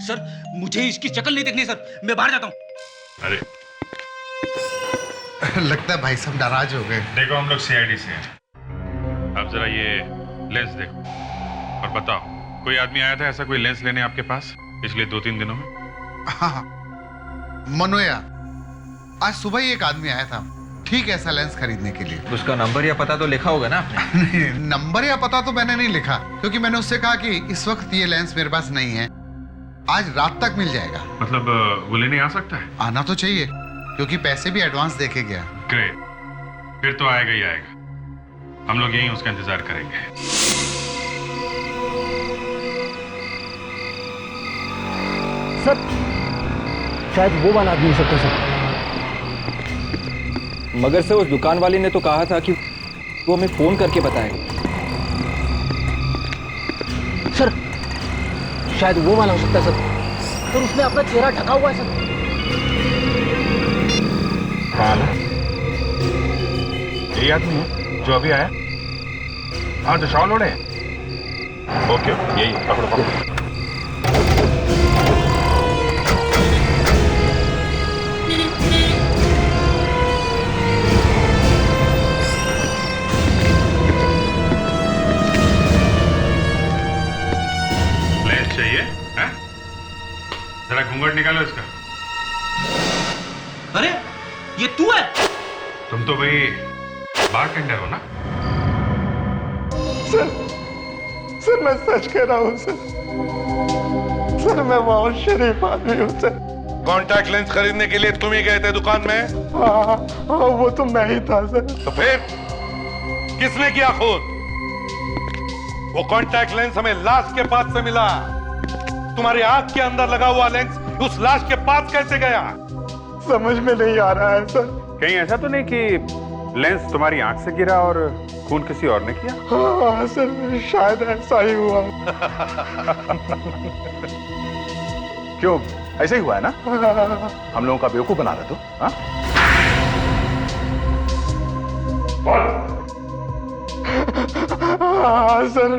सर मुझे इसकी शक्ल नहीं देखनी सर, मैं बाहर जाता हूँ। अरे लगता है भाई साहब नाराज हो गए। देखो हम लोग सीआईडी से हैं। अब जरा ये लेंस देखो और बताओ, कोई आदमी आया था ऐसा कोई लेंस लेने आपके पास पिछले 2-3 दिनों में? हाँ, मनोया, आज सुबह ही एक आदमी आया था, ठीक ऐसा लेंस खरीदने के लिए। उसका नंबर या पता तो लिखा होगा ना आपने? नहीं, नंबर या पता तो मैंने नहीं लिखा, क्योंकि मैंने उससे कहा कि इस वक्त ये लेंस मेरे पास नहीं है, आज रात तक मिल जाएगा। मतलब वो लेने आ सकता है? आना तो चाहिए। क्योंकि पैसे भी एडवांस देके गया। ग्रेट, फिर तो आएगा ही आएगा। हम लोग यहीं उसका इंतजार करेंगे। सर शायद वो वाला आदमी हो सकता है सर। मगर से उस दुकान वाले ने तो कहा था कि वो हमें फोन करके बताएगा। सर शायद वो वाला हो सकता है सर। सर उसने अपना चेहरा ढका हुआ है सर। यही आदमी है जो अभी आया? हाँ, जो शॉल ओढ़े। ओके, यही पकड़ो पकड़ो। लेंस चाहिए? हैं? जरा घूंघट निकालो इसका। अरे ये तू है? तुम तो भाई बारटेंडर हो ना? सर मैं सच कह रहा हूँ सर मैं बहुत शरीफ आदमी हूँ सर। कॉन्टैक्ट लेंस खरीदने के लिए तुम ही गए थे दुकान में? हाँ, वो तो मैं ही था सर। तो फिर किसने किया खून? वो कॉन्टैक्ट लेंस हमें लाश के पास से मिला। तुम्हारी आंख के अंदर लगा हुआ लेंस उस लाश के पास कैसे गया? समझ में नहीं आ रहा है सर। कहीं ऐसा तो नहीं कि लेंस तुम्हारी आंख से गिरा और खून किसी और ने किया? हाँ सर, शायद ऐसा ही हुआ। क्यों, ऐसे ही हुआ है ना? हम लोगों का बेवकूफ बना रहे तो? हाँ? हाँ सर,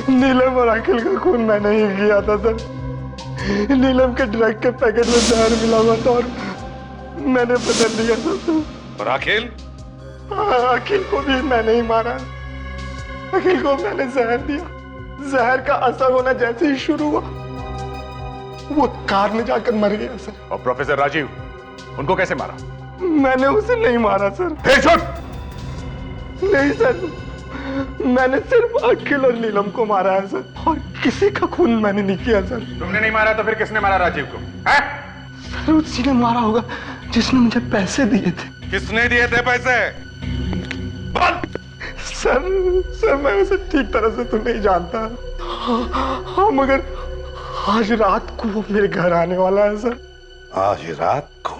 नीलम और अखिल का खून मैंने ही किया था सर। नीलम के ड्रग के पैकेट में जहर मिला हुआ था और मैंने बदल दिया था। और अखिल? अखिल को भी मैंने ही मारा। अखिल को मैंने जहर दिया। जहर का असर होना जैसे ही शुरू हुआ वो कार में जाकर मर गया सर। और प्रोफेसर राजीव, उनको कैसे मारा? मैंने उसे नहीं मारा सर। नहीं सर, मैंने सिर्फ अखिल और नीलम को मारा है सर, और किसी का खून मैंने नहीं किया सर। तुमने नहीं मारा तो फिर किसने मारा राजीव को? है? सर उसी ने मारा होगा जिसने मुझे पैसे दिए थे। किसने दिए थे पैसे? बोल। सर मैं उसे ठीक तरह से तो नहीं जानता। हाँ मगर आज रात को वो मेरे घर आने वाला है सर। आज रात को?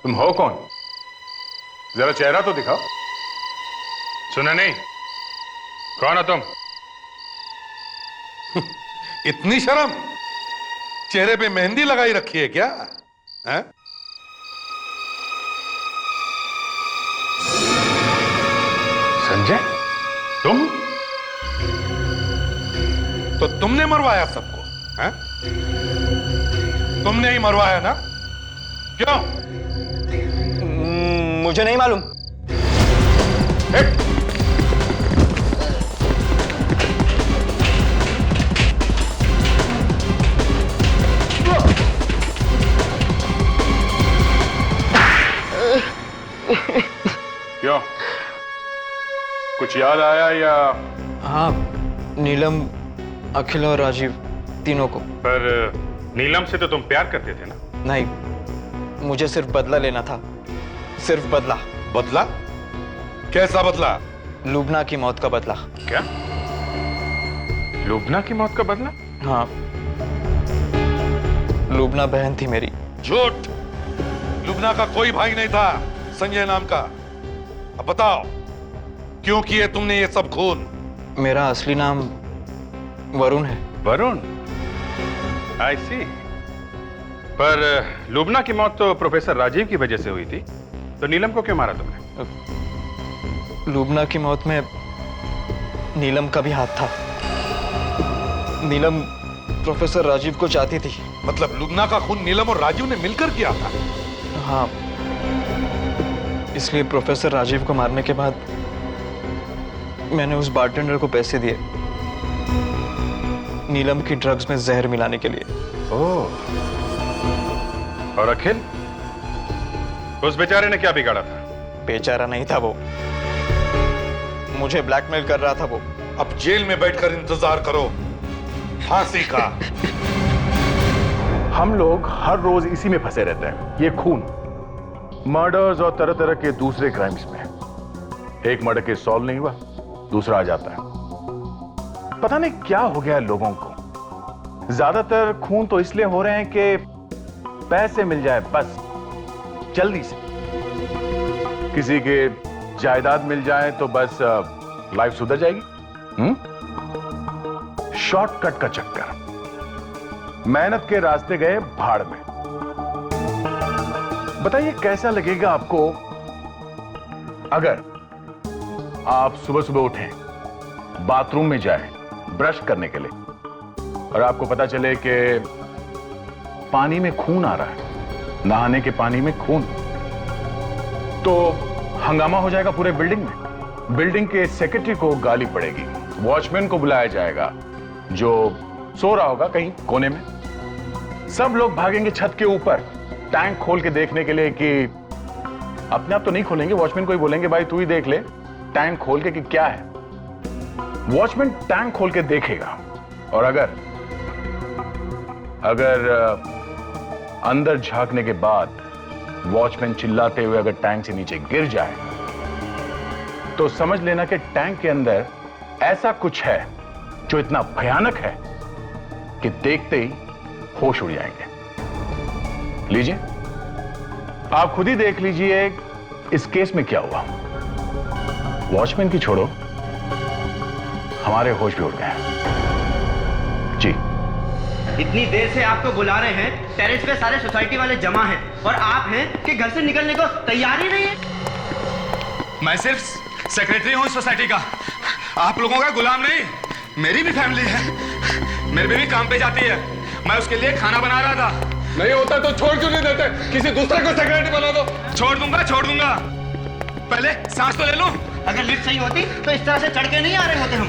तुम हो कौन? जरा चेहरा तो दिखाओ। सुना नहीं? कौन हो तुम? इतनी शर्म? चेहरे पे मेहंदी लगाई रखी है क्या? है? संजय, तुम? तो तुमने मरवाया सबको? हैं? तुमने ही मरवाया ना? क्यों? मुझे नहीं मालूम। क्यों? कुछ याद आया या? हाँ, नीलम, अखिल और राजीव तीनों को। पर नीलम से तो तुम प्यार करते थे ना? नहीं, मुझे सिर्फ बदला लेना था। सिर्फ बदला। बदला? कैसा बदला? लुबना की मौत का बदला। क्या? लुबना की मौत का बदला? हाँ, लुबना बहन थी मेरी। झूठ! लुबना का कोई भाई नहीं था संजय नाम का। अब बताओ, क्यों किए तुमने ये सब खून? मेरा असली नाम वरुण है। वरुण? आई सी। पर लुबना की मौत तो प्रोफेसर राजीव की वजह से हुई थी, तो नीलम को क्यों मारा तुमने? लुबना की मौत में नीलम का भी हाथ था। नीलम प्रोफेसर राजीव को चाहती थी। मतलब लुबना का खून नीलम और राजीव ने मिलकर किया था? हाँ, इसलिए प्रोफेसर राजीव को मारने के बाद मैंने उस बारटेंडर को पैसे दिए नीलम की ड्रग्स में जहर मिलाने के लिए। ओह, और अखिल? उस बेचारे ने क्या बिगाड़ा था? बेचारा नहीं था वो, मुझे ब्लैकमेल कर रहा था वो। अब जेल में बैठकर इंतजार करो फांसी का। हम लोग हर रोज इसी में फंसे रहते हैं, ये खून, मर्डर्स और तरह तरह के दूसरे क्राइम्स में। एक मर्डर केस सॉल्व नहीं हुआ, दूसरा आ जाता है। पता नहीं क्या हो गया लोगों को। ज्यादातर खून तो इसलिए हो रहे हैं कि पैसे मिल जाए बस, जल्दी से। किसी के जायदाद मिल जाए तो बस लाइफ सुधर जाएगी। शॉर्टकट का चक्कर, मेहनत के रास्ते गए भाड़ में। बताइए कैसा लगेगा आपको अगर आप सुबह सुबह उठें, बाथरूम में जाएं ब्रश करने के लिए, और आपको पता चले कि पानी में खून आ रहा है, नहाने के पानी में खून। तो हंगामा हो जाएगा पूरे बिल्डिंग में। बिल्डिंग के सेक्रेटरी को गाली पड़ेगी, वॉचमैन को बुलाया जाएगा जो सो रहा होगा कहीं कोने में। सब लोग भागेंगे छत के ऊपर टैंक खोल के देखने के लिए कि अपने आप तो नहीं खोलेंगे, वॉचमैन को ही बोलेंगे भाई तू ही देख ले टैंक खोल के कि क्या है। वॉचमैन टैंक खोल के देखेगा, और अगर अंदर झांकने के बाद वॉचमैन चिल्लाते हुए अगर टैंक से नीचे गिर जाए तो समझ लेना कि टैंक के अंदर ऐसा कुछ है जो इतना भयानक है कि देखते ही होश उड़ जाएंगे। लीजिए, आप खुद ही देख लीजिए इस केस में क्या हुआ। वॉचमैन की छोड़ो, हमारे होश भी उड़ गए। जी, इतनी देर से आपको बुला रहे हैं, टेरेस पे सारे सोसाइटी वाले जमा हैं और आप हैं कि घर से निकलने को तैयार ही नहीं है। मैं सिर्फ सेक्रेटरी हूँ सोसाइटी का, आप लोगों का गुलाम नहीं। मेरी भी फैमिली है, मेरी बीवी काम पे जाती है, मैं उसके लिए खाना बना रहा था। नहीं होता तो छोड़ क्यों नहीं देते? किसी दूसरे को सेक्रेटरी बना दो। छोड़ दूंगा। पहले सांस तो ले लूं। अगर लिफ्ट सही होती तो इस तरह से चढ़ के नहीं आ रहे होते हम।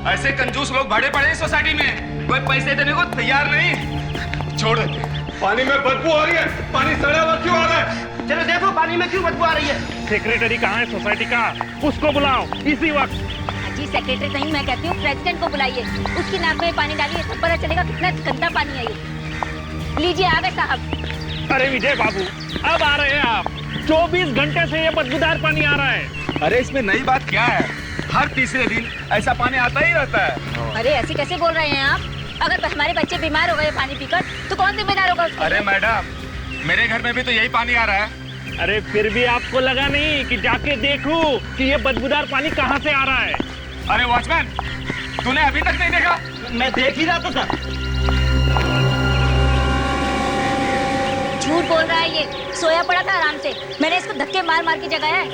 ऐसे कंजूस लोग भाड़े पड़े हैं सोसाइटी में, कोई पैसे देने को तैयार नहीं। छोड़ देते। पानी में बदबू आ रही है, पानी सड़ा हुआ क्यों आ रहा है? चलो देखो पानी में क्यों बदबू आ रही है। सेक्रेटरी कहाँ है सोसाइटी का? उसको बुलाओ इसी वक्त। जी सेक्रेटरी नहीं, मैं कहती हूँ प्रेसिडेंट को बुलाइए, उसकी नाक में पानी डालिए तो पता चलेगा कितना गंदा पानी है ये। लीजिए आ गए साहब। अरे विजय बाबू, अब आ रहे हैं आप। 24 घंटे से ये बदबूदार पानी आ रहा है। अरे इसमें नई बात क्या है, हर तीसरे दिन ऐसा पानी आता ही रहता है। अरे ऐसे कैसे बोल रहे हैं आप? अगर हमारे बच्चे बीमार हो गए पानी पीकर तो कौन जिम्मेदार होगा उसके? अरे मैडम, मेरे घर में भी तो यही पानी आ रहा है। अरे फिर भी आपको लगा नहीं कि जाके देखूं कि ये बदबूदार पानी कहाँ से आ रहा है? अरे वॉचमैन, तूने अभी तक नहीं देखा? मैं देख ही रहा था सर। झूठ बोल रहा है ये, सोया पड़ा था आराम से, मैंने इसको धक्के मार मार के जगाया है।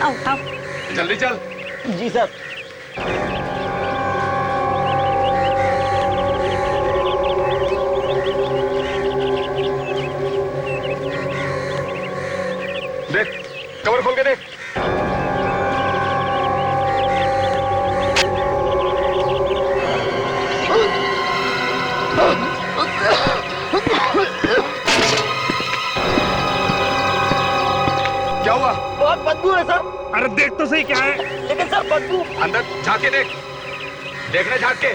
आओ आओ जल्दी चल। जी सर। देख, कवर खोल के देख। क्या हुआ? बहुत बदबू है सर। अरे देख तो सही क्या है। लेकिन सर बदबू। अंदर झांक के देख, देखने झांक के।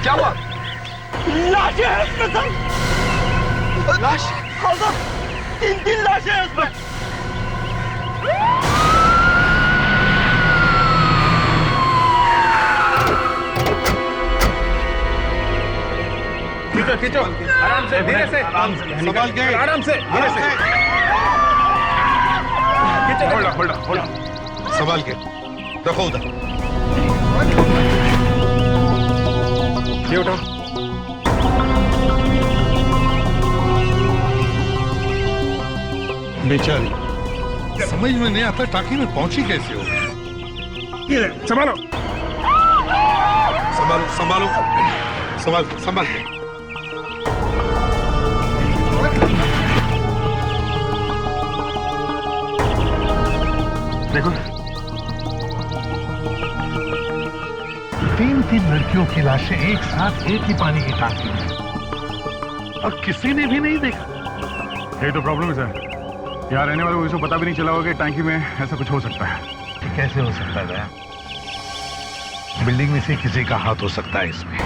क्या हुआ? लाशें हैं उसमें सर। लाश? हाँ सर, 3 लाशें हैं उसमें। खींचो, आराम से, धीरे से, संभाल के, आराम से, धीरे से। होल्ड संभाल के रखो उधर। ये उठाओ। बेचारी, समझ में नहीं आता टाकी में पहुंची कैसे हो। ये संभालो, संभालो संभालो, संभाल के। देखो, 3 लड़कियों की लाशें एक साथ एक ही पानी की टांकी में, और किसी ने भी नहीं देखा। यही तो प्रॉब्लम है सर। यहाँ रहने वालों को इसको पता भी नहीं चला होगा कि टैंकी में ऐसा कुछ हो सकता है। कैसे हो सकता है? बिल्डिंग में से किसी का हाथ हो सकता है इसमें।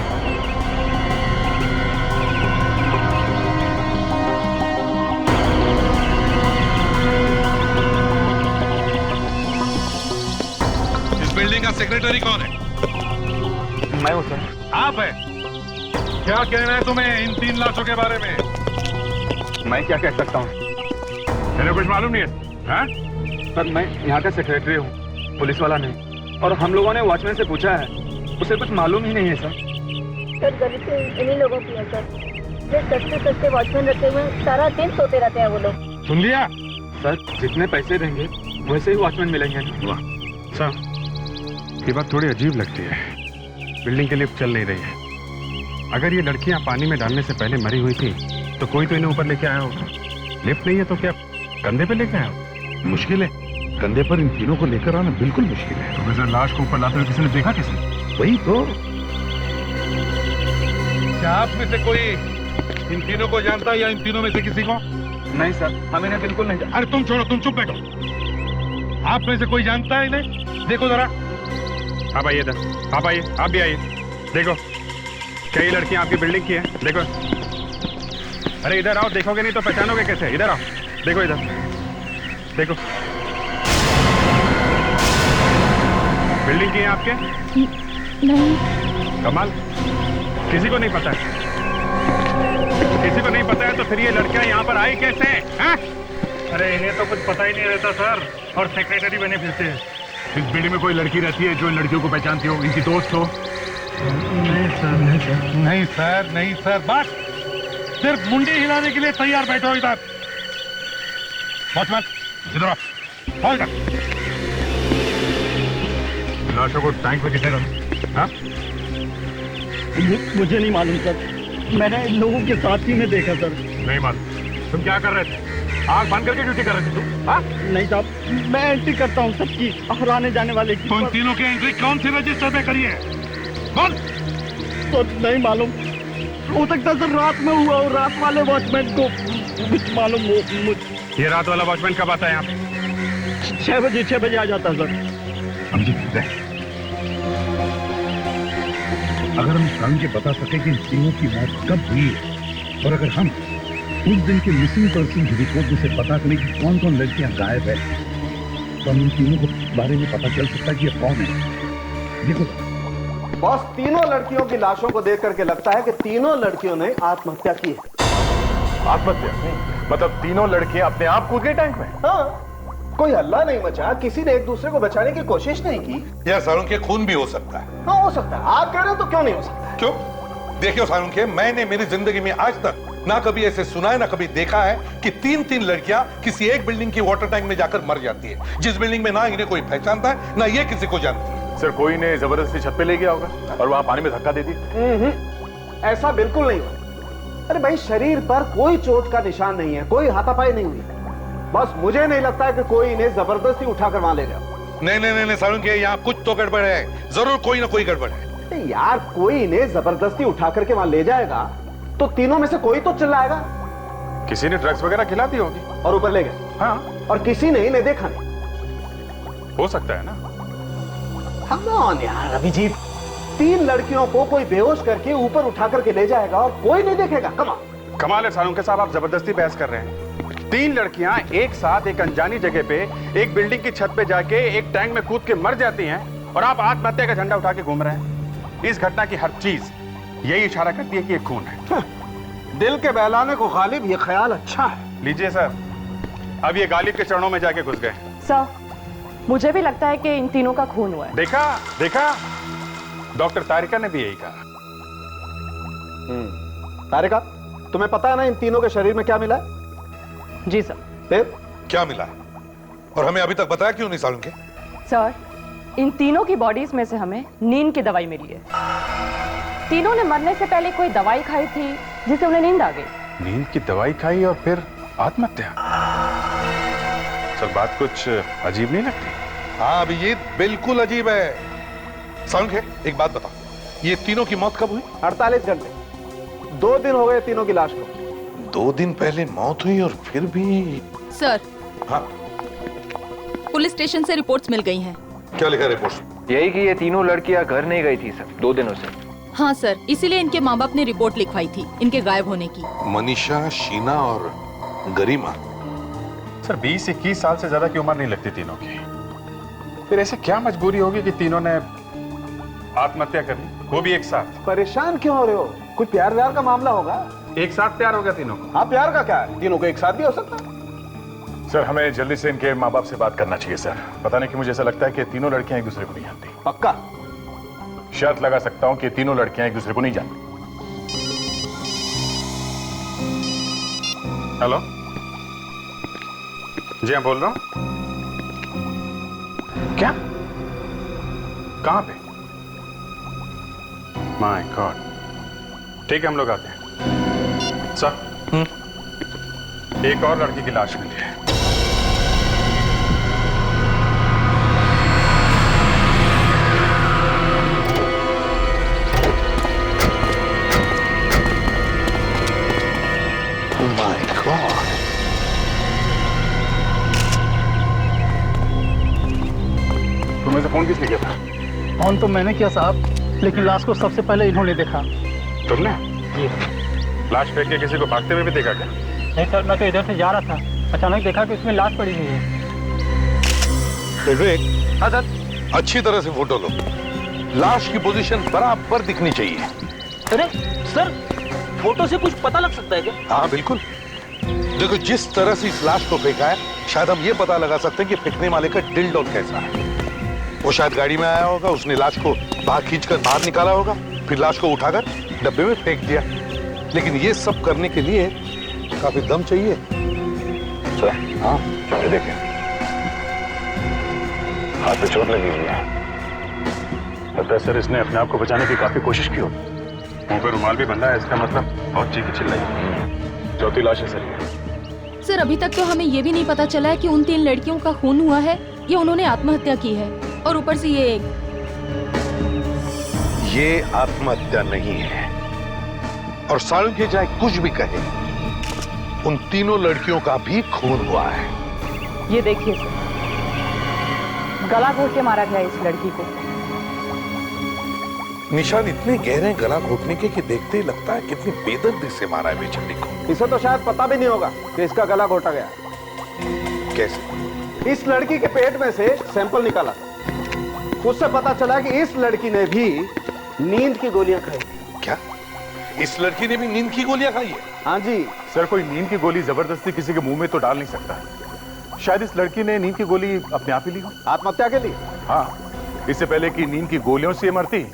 इस बिल्डिंग का सेक्रेटरी कौन है? मैं हूँ सर। आप है? क्या कहना है तुम्हें इन 3 लाशों के बारे में? मैं क्या कह सकता हूँ? मेरे कुछ मालूम नहीं है। हाँ? सर मैं यहाँ का सेक्रेटरी हूँ, पुलिस वाला नहीं। और हम लोगों ने वॉचमैन से पूछा है, उसे कुछ मालूम ही नहीं है सर। सर गलती इन्हीं लोगों की है सर। जो सस्ते सस्ते वॉचमैन रखे हुए सारा दिन सोते रहते हैं वो लोग। सुन लिया? सर जितने पैसे देंगे वैसे ही वॉचमैन मिलेंगे। वाह सर, ये बात थोड़ी अजीब लगती है। बिल्डिंग की लिफ्ट चल नहीं रही है। अगर ये लड़कियां पानी में डालने से पहले मरी हुई थी तो कोई तो इन्हें ऊपर लेके आया होगा। लिफ्ट नहीं है तो क्या कंधे पे लेके आया? मुश्किल है, कंधे पर इन तीनों को लेकर आना बिल्कुल मुश्किल है। तो वैसे लाश को ऊपर लाते हुए किसी ने देखा? किसी? वही तो। क्या आप में से कोई इन तीनों को जानता है या इन तीनों में से किसी को? नहीं सर, हम इन्हें बिल्कुल नहीं जानते। अरे तुम छोड़ो, तुम चुप बैठो। आप में से कोई जानता है इन्हें? देखो जरा। आप आइए इधर, आप आइए, आप भी आइए। देखो, कई लड़कियां आपकी बिल्डिंग की हैं। देखो, अरे इधर आओ, देखोगे नहीं तो पहचानोगे कैसे? इधर आओ, देखो इधर, देखो। बिल्डिंग की है आपके? नहीं। कमाल, किसी को नहीं पता है? किसी को नहीं पता है तो फिर ये लड़कियां यहाँ पर आई कैसे हैं? अरे इन्हें तो कुछ पता ही नहीं रहता सर, और सेक्रेटरी बने फिरते हैं। इस बिल्डिंग में कोई लड़की रहती है जो इन लड़कियों को पहचानती हो, इनकी दोस्त हो? नहीं सर, नहीं सर, नहीं सर, नहीं सर। बस सिर्फ मुंडी हिलाने के लिए तैयार बैठो इधर। वॉचमैन इधर आओ, और इधर। लाशों को टैंक में किसने रखा? हाँ? मुझे नहीं मालूम सर, मैंने इन लोगों के साथ ही में देखा सर। नहीं मालूम? तुम क्या कर रहे थे? आग बंद करके ड्यूटी कर रहे थे तुम? हाँ? नहीं साहब, मैं एंट्री करता हूँ सबकी और आने जाने वाले की। तो इन तीनों की एंट्री कौन सी रजिस्टर पे करी है? बोल। तो नहीं मालूम, हो सकता है सर रात में हुआ और रात वाले वॉचमैन को कुछ मालूम हो। ये रात वाला वॉचमैन कब आता है यहाँ पे? 6 बजे आ जाता है सर। हम जी अगर हम जान के बता सके कि इन तीनों की मौत कब हुई है, और अगर हम उस दिन के मिसिंग पर्सन की रिपोर्ट में से पता करें कि कौन कौन लड़कियां गायब है, तो हम इन तीनों के बारे में पता चल सकता है कि ये कौन है। देखो बॉस, तीनों लड़कियों की लाशों को देख करके लगता है कि तीनों लड़कियों ने आत्महत्या की है। आत्महत्या? मतलब तीनों लड़कियां अपने आप कूद गई टैंक में? हाँ, कोई हल्ला नहीं मचा, किसी ने एक दूसरे को बचाने की कोशिश नहीं की। यार सारुण के खून भी हो सकता है। हाँ हो सकता है, आप कह रहे हो तो क्यों नहीं हो सकता? क्यों? देखियो सारुण के, मैंने मेरी जिंदगी में आज तक ना कभी ऐसे सुना है ना कभी देखा है कि 3 लड़कियां किसी एक बिल्डिंग की वाटर टैंक में जाकर मर जाती है, जिस बिल्डिंग में ना इन्हें कोई पहचानता है ना ये किसी को जानती है। सर कोई ने जबरदस्ती छत पे ले गया होगा और वहां पानी में धक्का दे दी। ऐसा बिल्कुल नहीं हुआ। अरे भाई, शरीर पर कोई चोट का निशान नहीं है, कोई हाथापाई नहीं हुई है। बस मुझे नहीं लगता है कि कोई इन्हें जबरदस्ती उठाकर वहां ले गया। नहीं सारुण के, यहाँ कुछ तो गड़बड़ है, जरूर कोई ना कोई गड़बड़ है। यार कोई इन्हें जबरदस्ती उठा करके वहां ले जाएगा तो तीनों में से कोई तो चिल्लाएगा। किसी ने ड्रग्स वगैरह खिला दी होगी और ऊपर ले गए। हाँ, और किसी ने इन्हें देखा नहीं। हो सकता है ना। कम यार अभिजीत, 3 लड़कियों को कोई बेहोश करके ऊपर उठा करके ले जाएगा और कोई नहीं देखेगा। कमाल है सारुण के साहब, आप जबरदस्ती बहस कर रहे हैं। 3 लड़कियां एक साथ एक अनजानी जगह पे एक बिल्डिंग की छत पे जाके एक टैंक में कूद के मर जाती हैं और आप आत्महत्या का झंडा उठा के घूम रहे हैं। इस घटना की हर चीज यही इशारा करती है कि ये खून है। दिल के बहलाने को गालिब ये ख्याल अच्छा है। लीजिए सर, अब ये गालिब के चरणों में जाके घुस गए। सर, मुझे भी लगता है कि इन तीनों का खून हुआ है। देखा देखा, डॉक्टर तारिका ने भी यही कहा। तारिका, तुम्हें पता है ना इन तीनों के शरीर में क्या मिला है? जी सर। फिर क्या मिला है और हमें अभी तक बताया क्यों नहीं सालुंखे? सर, इन तीनों की बॉडीज में से हमें नींद की दवाई मिली है। तीनों ने मरने से पहले कोई दवाई खाई थी जिससे उन्हें नींद आ गई। नींद की दवाई खाई और फिर आत्महत्या? सर बात कुछ अजीब नहीं लगती? हाँ अभिजीत, बिल्कुल अजीब है। सालुंखे, एक बात बताओ, ये तीनों की मौत कब हुई? 48 घंटे, 2 दिन हो गए तीनों की लाश को। 2 दिन पहले मौत हुई और फिर भी। सर, हाँ पुलिस स्टेशन से रिपोर्ट्स मिल गई हैं। क्या लिखा रिपोर्ट? यही कि ये तीनों लड़कियां घर नहीं गई थी सर 2 दिनों से। हाँ सर, इसीलिए इनके माँ बाप ने रिपोर्ट लिखवाई थी इनके गायब होने की। मनीषा, शीना और गरिमा। सर 20-21 साल से ज्यादा की उम्र नहीं लगती तीनों की। फिर ऐसे क्या मजबूरी होगी कि तीनों ने आत्महत्या कर ली, वो भी एक साथ? परेशान क्यों हो रहे हो? कोई प्यार व्यार का मामला होगा। एक साथ प्यार हो गया तीनों को? हाँ, प्यार का क्या है, तीनों को एक साथ भी हो सकता है। सर हमें जल्दी से इनके माँ बाप से बात करना चाहिए सर। पता नहीं कि मुझे ऐसा लगता है कि तीनों लड़कियां एक दूसरे को नहीं जानती। पक्का? शर्त लगा सकता हूं कि तीनों लड़कियां एक दूसरे को नहीं जानती। हेलो, जी हाँ बोल रहा हूँ। क्या? कहां पे? माय गॉड, ठीक है हम लोग आते हैं। सर, एक और लड़की की लाश मिली है। माय गॉड, तुम्हें से फोन किसने किया था? फोन तो मैंने किया साहब, लेकिन लाश को सबसे पहले इन्होंने देखा। तुमने? जी। लाश फेंक के किसी को भागते हुए भी देखा क्या? नहीं सर, मैं तो इधर से जा रहा था, अचानक देखा कि उसमें लाश पड़ी हुई है। विवेक, हाँ सर, अच्छी तरह से फोटो लो। लाश की पोजीशन बराबर दिखनी चाहिए। अरे सर, फोटो से कुछ पता लग सकता है क्या? हाँ बिल्कुल, देखो जिस तरह से इस लाश को फेंका है, शायद हम ये पता लगा सकते हैं कि फेंकने वाले का दिल डोल कैसा है। वो शायद गाड़ी में आया होगा, उसने लाश को बाहर खींचकर बाहर निकाला होगा, फिर लाश को उठाकर डब्बे में फेंक दिया। लेकिन ये सब करने के लिए काफी दम चाहिए। सर, हाँ ये देखें, हाथ पे चोट लगी हुई है। लगता है सर इसने अपने आप को बचाने की काफी कोशिश की होगी। मुंह पे रुमाल भी बंधा है, इसका मतलब बहुत चीखी चिल्लाई। चौथी लाश है सर ये। सर अभी तक तो हमें ये भी नहीं पता चला है कि उन 3 लड़कियों का खून हुआ है या उन्होंने आत्महत्या की है। और ऊपर से ये आत्महत्या नहीं है। और सालुंखे चाहे कुछ भी कहे, उन तीनों लड़कियों का भी खून हुआ है। ये देखिए सर, गला घोट के मारा गया इस लड़की को। निशान इतने गहरे गला घोटने के कि देखते ही लगता है कितनी बेदर्दी से मारा है बेचारी को। इसे तो शायद पता भी नहीं होगा कि इसका गला घोटा गया। कैसे? इस लड़की के पेट में से सैंपल निकाला, उससे पता चला कि इस लड़की ने भी नींद की गोलियां खाई। क्या? इस लड़की ने भी नींद की गोलियां खाई है? हाँ जी। सर कोई नींद की गोली जबरदस्ती किसी के मुंह में तो डाल नहीं सकता। शायद इस लड़की ने नींद की गोली अपने आप ही ली हो, आत्महत्या के लिए। हाँ, इससे पहले कि नींद की गोलियों से मरती,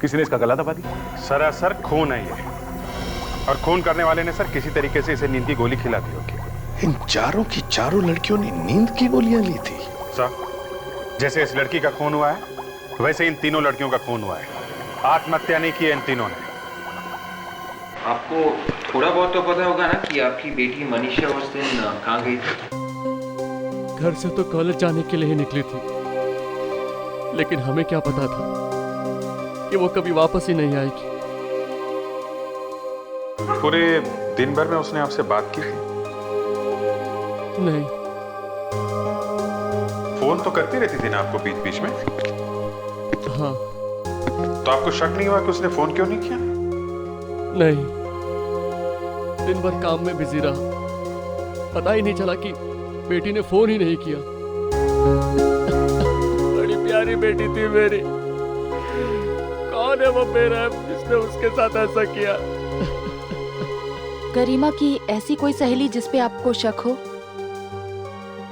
किसी ने इसका गला दबा दिया। सरासर खून है ये, और खून करने वाले ने सर किसी तरीके से इसे नींद की गोली खिला दी होगी। इन चारों की चारों लड़कियों ने नींद की गोलियां ली थी। सर, जैसे इस लड़की का खून हुआ है, वैसे इन तीनों लड़कियों का खून हुआ है। आत्महत्या नहीं की है इन तीनों ने। आपको थोड़ा बहुत तो पता होगा ना कि आपकी बेटी मनीषा उस दिन कहाँ गई थी? घर से तो कॉलेज जाने के लिए ही निकली थी, लेकिन हमें क्या पता था कि वो कभी वापस ही नहीं आएगी। पूरे दिन भर में उसने आपसे बात की? नहीं। फोन तो करती रहती थी ना आपको बीच बीच में? हाँ। तो आपको शक नहीं हुआ कि उसने फोन क्यों नहीं किया? नहीं, दिन भर काम में बिजी रहा, पता ही नहीं चला कि बेटी ने फोन ही नहीं किया। बड़ी प्यारी बेटी थी मेरी। कौन है वो मेरा जिसने उसके साथ ऐसा किया? गरिमा की ऐसी कोई सहेली जिस पे आपको शक हो?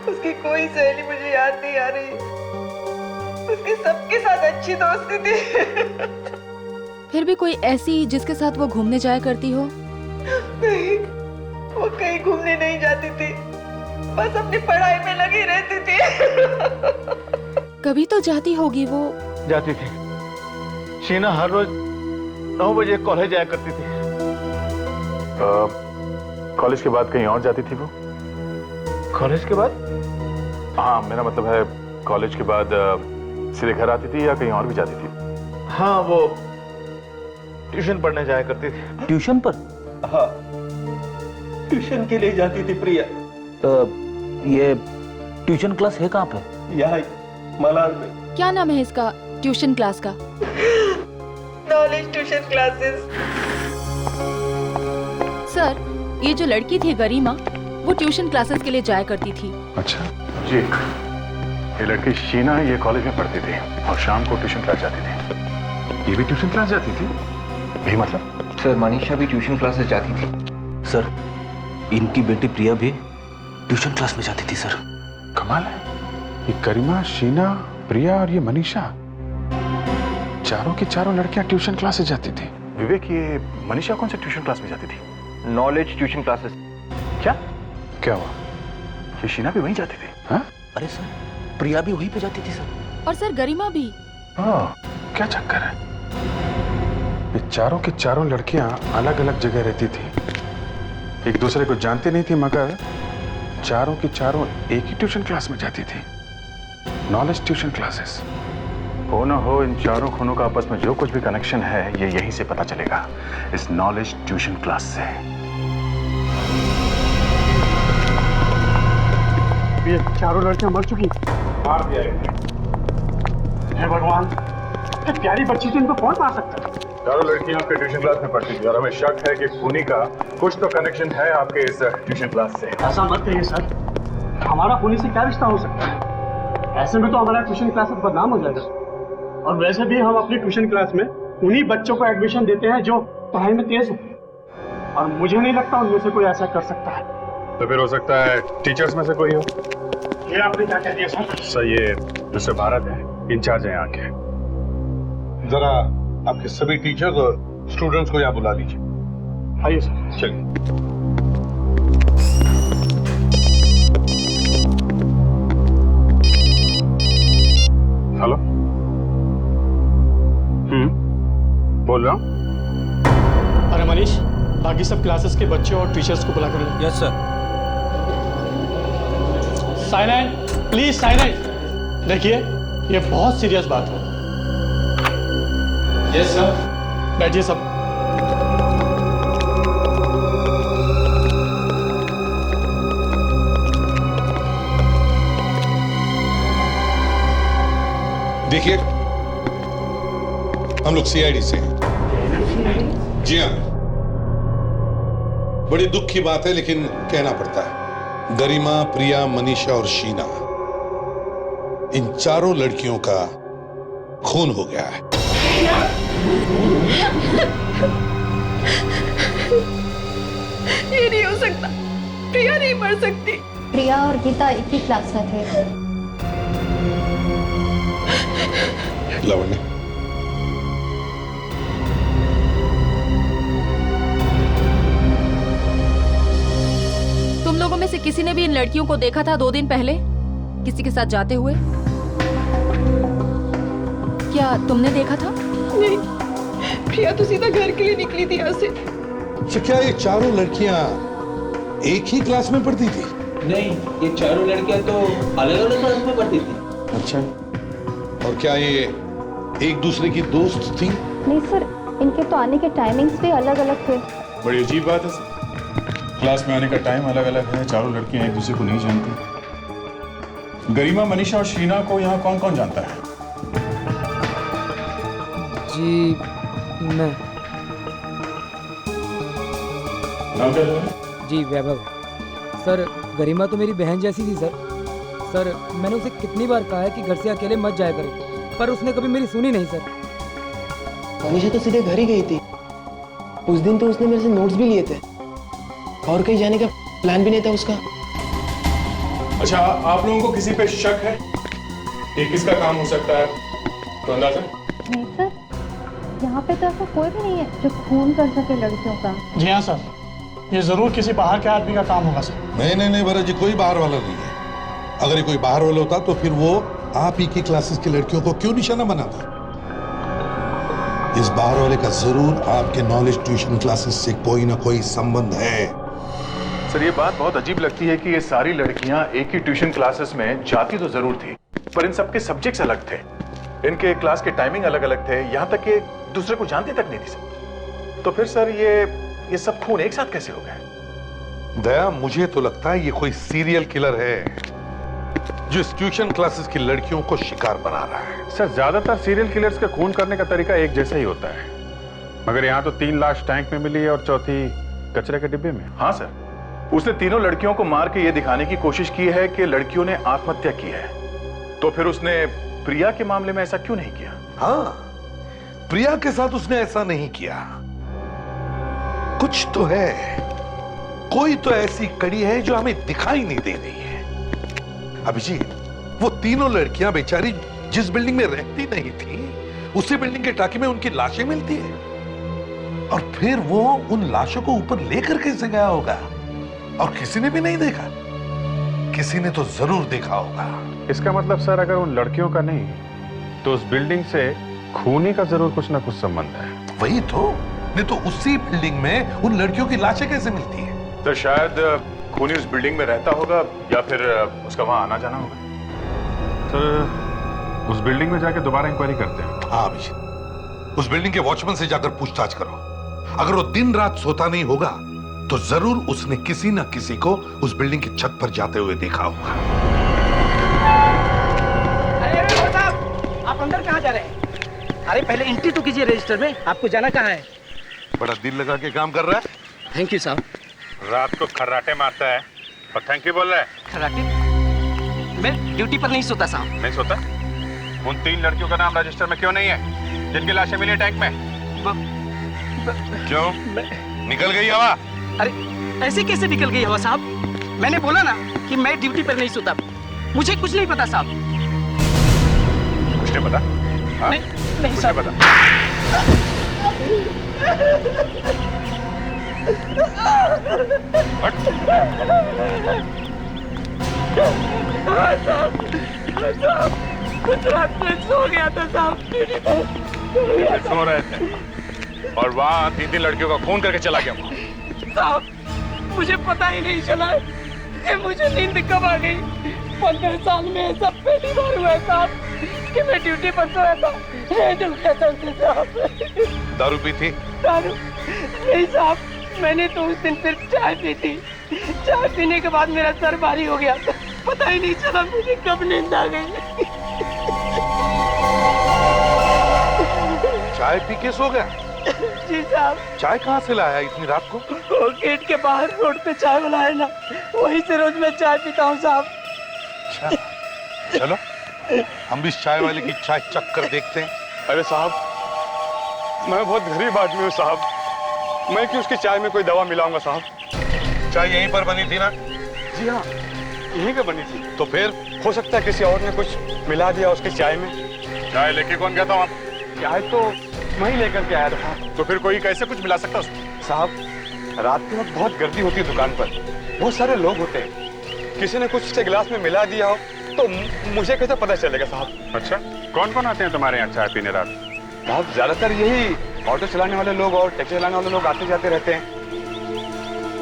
उसकी कोई सहेली मुझे याद नहीं आ रही। उसकी सबके साथ अच्छी दोस्ती थी। फिर भी कोई ऐसी जिसके साथ वो घूमने जाया करती हो? नहीं, वो कहीं घूमने नहीं जाती थी, बस अपनी पढ़ाई में लगी रहती थी। कभी तो जाती होगी वो। जाती थी। शीना हर रोज 9 बजे कॉलेज जाया करती थी। कॉलेज के बाद कहीं और जाती थी वो? कॉलेज के बाद? हाँ, मेरा मतलब है कॉलेज के बाद सीधे घर आती थी या कहीं और भी जाती थी? हाँ, वो ट्यूशन पढ़ने जाया करती थी। ट्यूशन पर? हाँ, ट्यूशन के लिए जाती थी प्रिया। ये ट्यूशन क्लास है कहाँ पे? यहाँ मलाड में। क्या नाम है इसका ट्यूशन क्लास का? Knowledge tuition classes. सर, ये जो लड़की थी गरिमा, वो ट्यूशन क्लासेस के लिए जाया करती थी। अच्छा जी। ये लड़की शीना ये कॉलेज में पढ़ती थी और शाम को ट्यूशन क्लास जाती थी। ये भी ट्यूशन क्लास जाती थी? यही मतलब? सर, मनीषा भी ट्यूशन क्लासेस जाती थी। सर, इनकी बेटी प्रिया भी ट्यूशन क्लास में जाती थी सर। कमाल है, ये गरिमा, शीना, प्रिया और ये मनीषा, चारों की चारों लड़कियां ट्यूशन क्लासेस जाती थी। विवेक, ये मनीषा कौन से ट्यूशन क्लास में जाती थी? Knowledge tuition classes. क्या क्या हुआ? ये शीना भी वहीं जाती थी? हाँ? अरे सर, प्रिया भी वहीं पे जाती थी सर। और सर गरिमा भी। क्या चक्कर है? ये चारों की चारों लड़कियां अलग अलग जगह रहती थी, एक दूसरे को जानती नहीं थी, मगर चारों की चारों एक ही ट्यूशन क्लास में जाती थी, नॉलेज ट्यूशन क्लासेस। हो ना हो, इन चारों खूनों का आपस में जो कुछ भी कनेक्शन है ये यहीं से पता चलेगा, इस नॉलेज ट्यूशन क्लास से। ये चारों लड़कियां मर चुकी, मार दिया है। हे भगवान, इतनी प्यारी बच्ची थी, इनको कौन मार सकता है? चारों लड़कियां आपके ट्यूशन क्लास में पढ़ती थी और हमें शक है कि खूनी का कुछ तो कनेक्शन है आपके इस ट्यूशन क्लास से। ऐसा मत कहिए सर, हमारा खूनी से क्या रिश्ता हो सकता है? ऐसे में तो हमारा ट्यूशन क्लास बदनाम हो जाएगा। और वैसे भी हम अपनी ट्यूशन क्लास में उन्हीं बच्चों को एडमिशन देते हैं जो पढ़ाई में तेज होते हैं, और मुझे नहीं लगता उनमें से कोई ऐसा कर सकता है। तो फिर हो सकता है टीचर्स में से कोई हो। ये आपने क्या कह दिया सर? सर, ये मिस्टर भारत है, इंचार्ज है यहाँ के। जरा आपके सभी टीचर्स और स्टूडेंट्स को यहाँ बुला लीजिए। आइए सर। चलिए। हेलो। बोल रहा हूँ। अरे मनीष, बाकी सब क्लासेस के बच्चे और टीचर्स को बुला कर लो। Yes sir. Sign in, please sign in. देखिए, ये बहुत सीरियस बात है। Yes sir. बैठिए सब। देखिए, हम लोग सीआईडी से हैं। जी हाँ, बड़ी दुख की बात है लेकिन कहना पड़ता है। गरिमा, प्रिया, मनीषा और शीना, इन चारों लड़कियों का खून हो गया है। ये नहीं हो सकता, प्रिया नहीं मर सकती। प्रिया और गीता एक ही क्लास में थे। लावण्य, तुम लोगों में से किसी ने भी इन लड़कियों को देखा था 2 दिन पहले किसी के साथ जाते हुए? क्या तुमने देखा था? नहीं, प्रिया तो सीधा घर के लिए निकली थी यहाँ से। तो क्या ये चारों लड़कियां एक ही क्लास में पढ़ती थी? नहीं, ये चारों लड़कियां तो अलग अलग क्लास में पढ़ती थी। अच्छा, और क्या ये एक दूसरे की दोस्त थी? नहीं सर, इनके तो आने के टाइमिंग्स भी अलग अलग थे। बड़ी अजीब बात है सर, क्लास में आने का टाइम अलग अलग है, चारों लड़कियां एक दूसरे को नहीं जानती। गरिमा, मनीषा और शीना को यहाँ कौन कौन जानता है? जी मैं। नाम क्या है? जी वैभव। सर, गरिमा तो मेरी बहन जैसी थी सर। सर, मैंने उसे कितनी बार कहा है कि घर से अकेले मत जाया करे, पर उसने कभी मेरी सुनी नहीं सर। मनीषा तो सीधे घर ही गई थी। उस दिन तो उसने मेरे से नोट्स भी लिए थे। और कहीं जाने का प्लान भी नहीं था उसका। अच्छा, आप लोगों को किसी पे शक है कि किसका काम हो सकता है? तो अंदाजा? नहीं सर, यहाँ पे तो ऐसा कोई भी नहीं है जो खून कर सके लड़कियों का। जी हाँ सर, ये जरूर किसी बाहर के आदमी का काम होगा सर। नहीं भरत जी, कोई बाहर वाला नहीं है। अगर ये कोई बाहर वाला होता तो फिर वो आप ही की क्लासेस की लड़कियों को क्यों निशाना बनाता? इस बाहर वाले का जरूर आपके नॉलेज ट्यूशन क्लासेस से कोई ना कोई संबंध है। सर, ये बात बहुत अजीब लगती है कि ये सारी लड़कियां एक ही ट्यूशन क्लासेस में जाती तो जरूर थी, पर इन सबके सब्जेक्ट्स अलग थे, इनके क्लास के टाइमिंग अलग अलग थे, यहां तक कि दूसरे को जानती तक नहीं थी सब। तो फिर सर ये सब खून एक साथ कैसे हो गए? दया, मुझे तो लगता है ये कोई सीरियल किलर है जो इस ट्यूशन क्लासेस की लड़कियों को शिकार बना रहा है। सर, ज्यादातर सीरियल किलर्स का खून करने का तरीका एक जैसा ही होता है, मगर यहाँ तो 3 लाश टैंक में मिली है और चौथी कचरे के डिब्बे में। हाँ सर, उसने तीनों लड़कियों को मार के ये दिखाने की कोशिश की है कि लड़कियों ने आत्महत्या की है। तो फिर उसने प्रिया के मामले में ऐसा क्यों नहीं किया? हाँ, प्रिया के साथ उसने ऐसा नहीं किया। कुछ तो है, कोई तो ऐसी कड़ी है जो हमें दिखाई नहीं दे रही है। अभिजीत, वो तीनों लड़कियां बेचारी जिस बिल्डिंग में रहती नहीं थी, उसी बिल्डिंग के टाकी में उनकी लाशें मिलती है, और फिर वो उन लाशों को ऊपर लेकर कैसे गया होगा और किसी ने भी नहीं देखा? किसी ने तो जरूर देखा होगा। इसका मतलब सर, अगर उन लड़कियों का नहीं तो उस बिल्डिंग से खूनी का जरूर कुछ ना कुछ संबंध है। वही तो, नहीं तो उसी बिल्डिंग में उन लड़कियों की लाशें कैसे मिलती है? तो शायद खूनी उस बिल्डिंग में रहता होगा या फिर उसका वहां आना जाना होगा। सर, उस बिल्डिंग में जाके दोबारा इंक्वायरी करते हैं। हाँ अभिजीत, उस बिल्डिंग के वॉचमैन से जाकर पूछताछ करो। अगर वो दिन रात सोता नहीं होगा तो जरूर उसने किसी ना किसी को उस बिल्डिंग की छत पर जाते हुए देखा होगा। अरे साहब, आप अंदर कहाँ जा रहे हैं? अरे पहले एंट्री तो कीजिए रजिस्टर में, आपको जाना कहाँ है? बड़ा दिल लगा के काम कर रहा है। थैंक यू साहब। रात को खर्राटे मारता है और थैंक यू बोल रहा है। खर्राटे? मैं ड्यूटी पर नहीं सोता साहब। नहीं सोता? उन 3 लड़कियों का नाम रजिस्टर में क्यों नहीं है जिनकी लाशें मिली टैंक में? क्यों? निकल गई हवा? अरे ऐसे कैसे निकल गई हवा साहब? मैंने बोला ना कि मैं ड्यूटी पर नहीं सोता। मुझे कुछ नहीं पता साहब। कुछ नहीं पता? हाँ? नहीं कुछ साहब। नहीं पता? कुछ रात में सो गया था साहब। सो रहे थे और वहाँ 3 लड़कियों का खून करके चला गया साहब। मुझे पता ही नहीं चला कि मुझे नींद कब आ गई। 15 साल में ऐसा पहली बार हुआ है साहब कि मैं ड्यूटी पर सोया था। दारू पी थी? दारू नहीं साहब, मैंने तो उस दिन सिर्फ चाय पी थी। चाय पीने के बाद मेरा सर भारी हो गया, पता ही नहीं चला मुझे कब नींद आ गई। चाय पी के सो गया? जी साहब। चाय कहाँ से लाया इतनी रात को? वो गेट के बाहर रोड पे चाय वाला है ना, वहीं से रोज मैं चाय पीता हूँ साहब। अच्छा, चलो हम भी इस चाय वाले की चाय चख कर देखते हैं। अरे साहब, मैं बहुत गरीब आदमी हूँ साहब, मैं क्यों उसकी चाय में कोई दवा मिलाऊंगा साहब? चाय यहीं पर बनी थी ना? जी हाँ, यहीं पे बनी थी। तो फिर हो सकता है किसी और ने कुछ मिला दिया उसकी चाय में। चाय लेके कौन गया था वहाँ? चाय तो मैं ही लेकर के आया था। तो फिर कोई कैसे कुछ मिला सकता उसको? साहब, रात के वक्त बहुत गर्दी होती है दुकान पर, बहुत सारे लोग होते हैं। किसी ने कुछ से गिलास में मिला दिया हो तो मुझे कैसे पता चलेगा साहब? अच्छा, कौन कौन आते हैं तुम्हारे यहाँ चाय पीने रात? साहब, ज्यादातर यही ऑटो चलाने वाले लोग और टैक्सी चलाने वाले लोग आते जाते रहते हैं।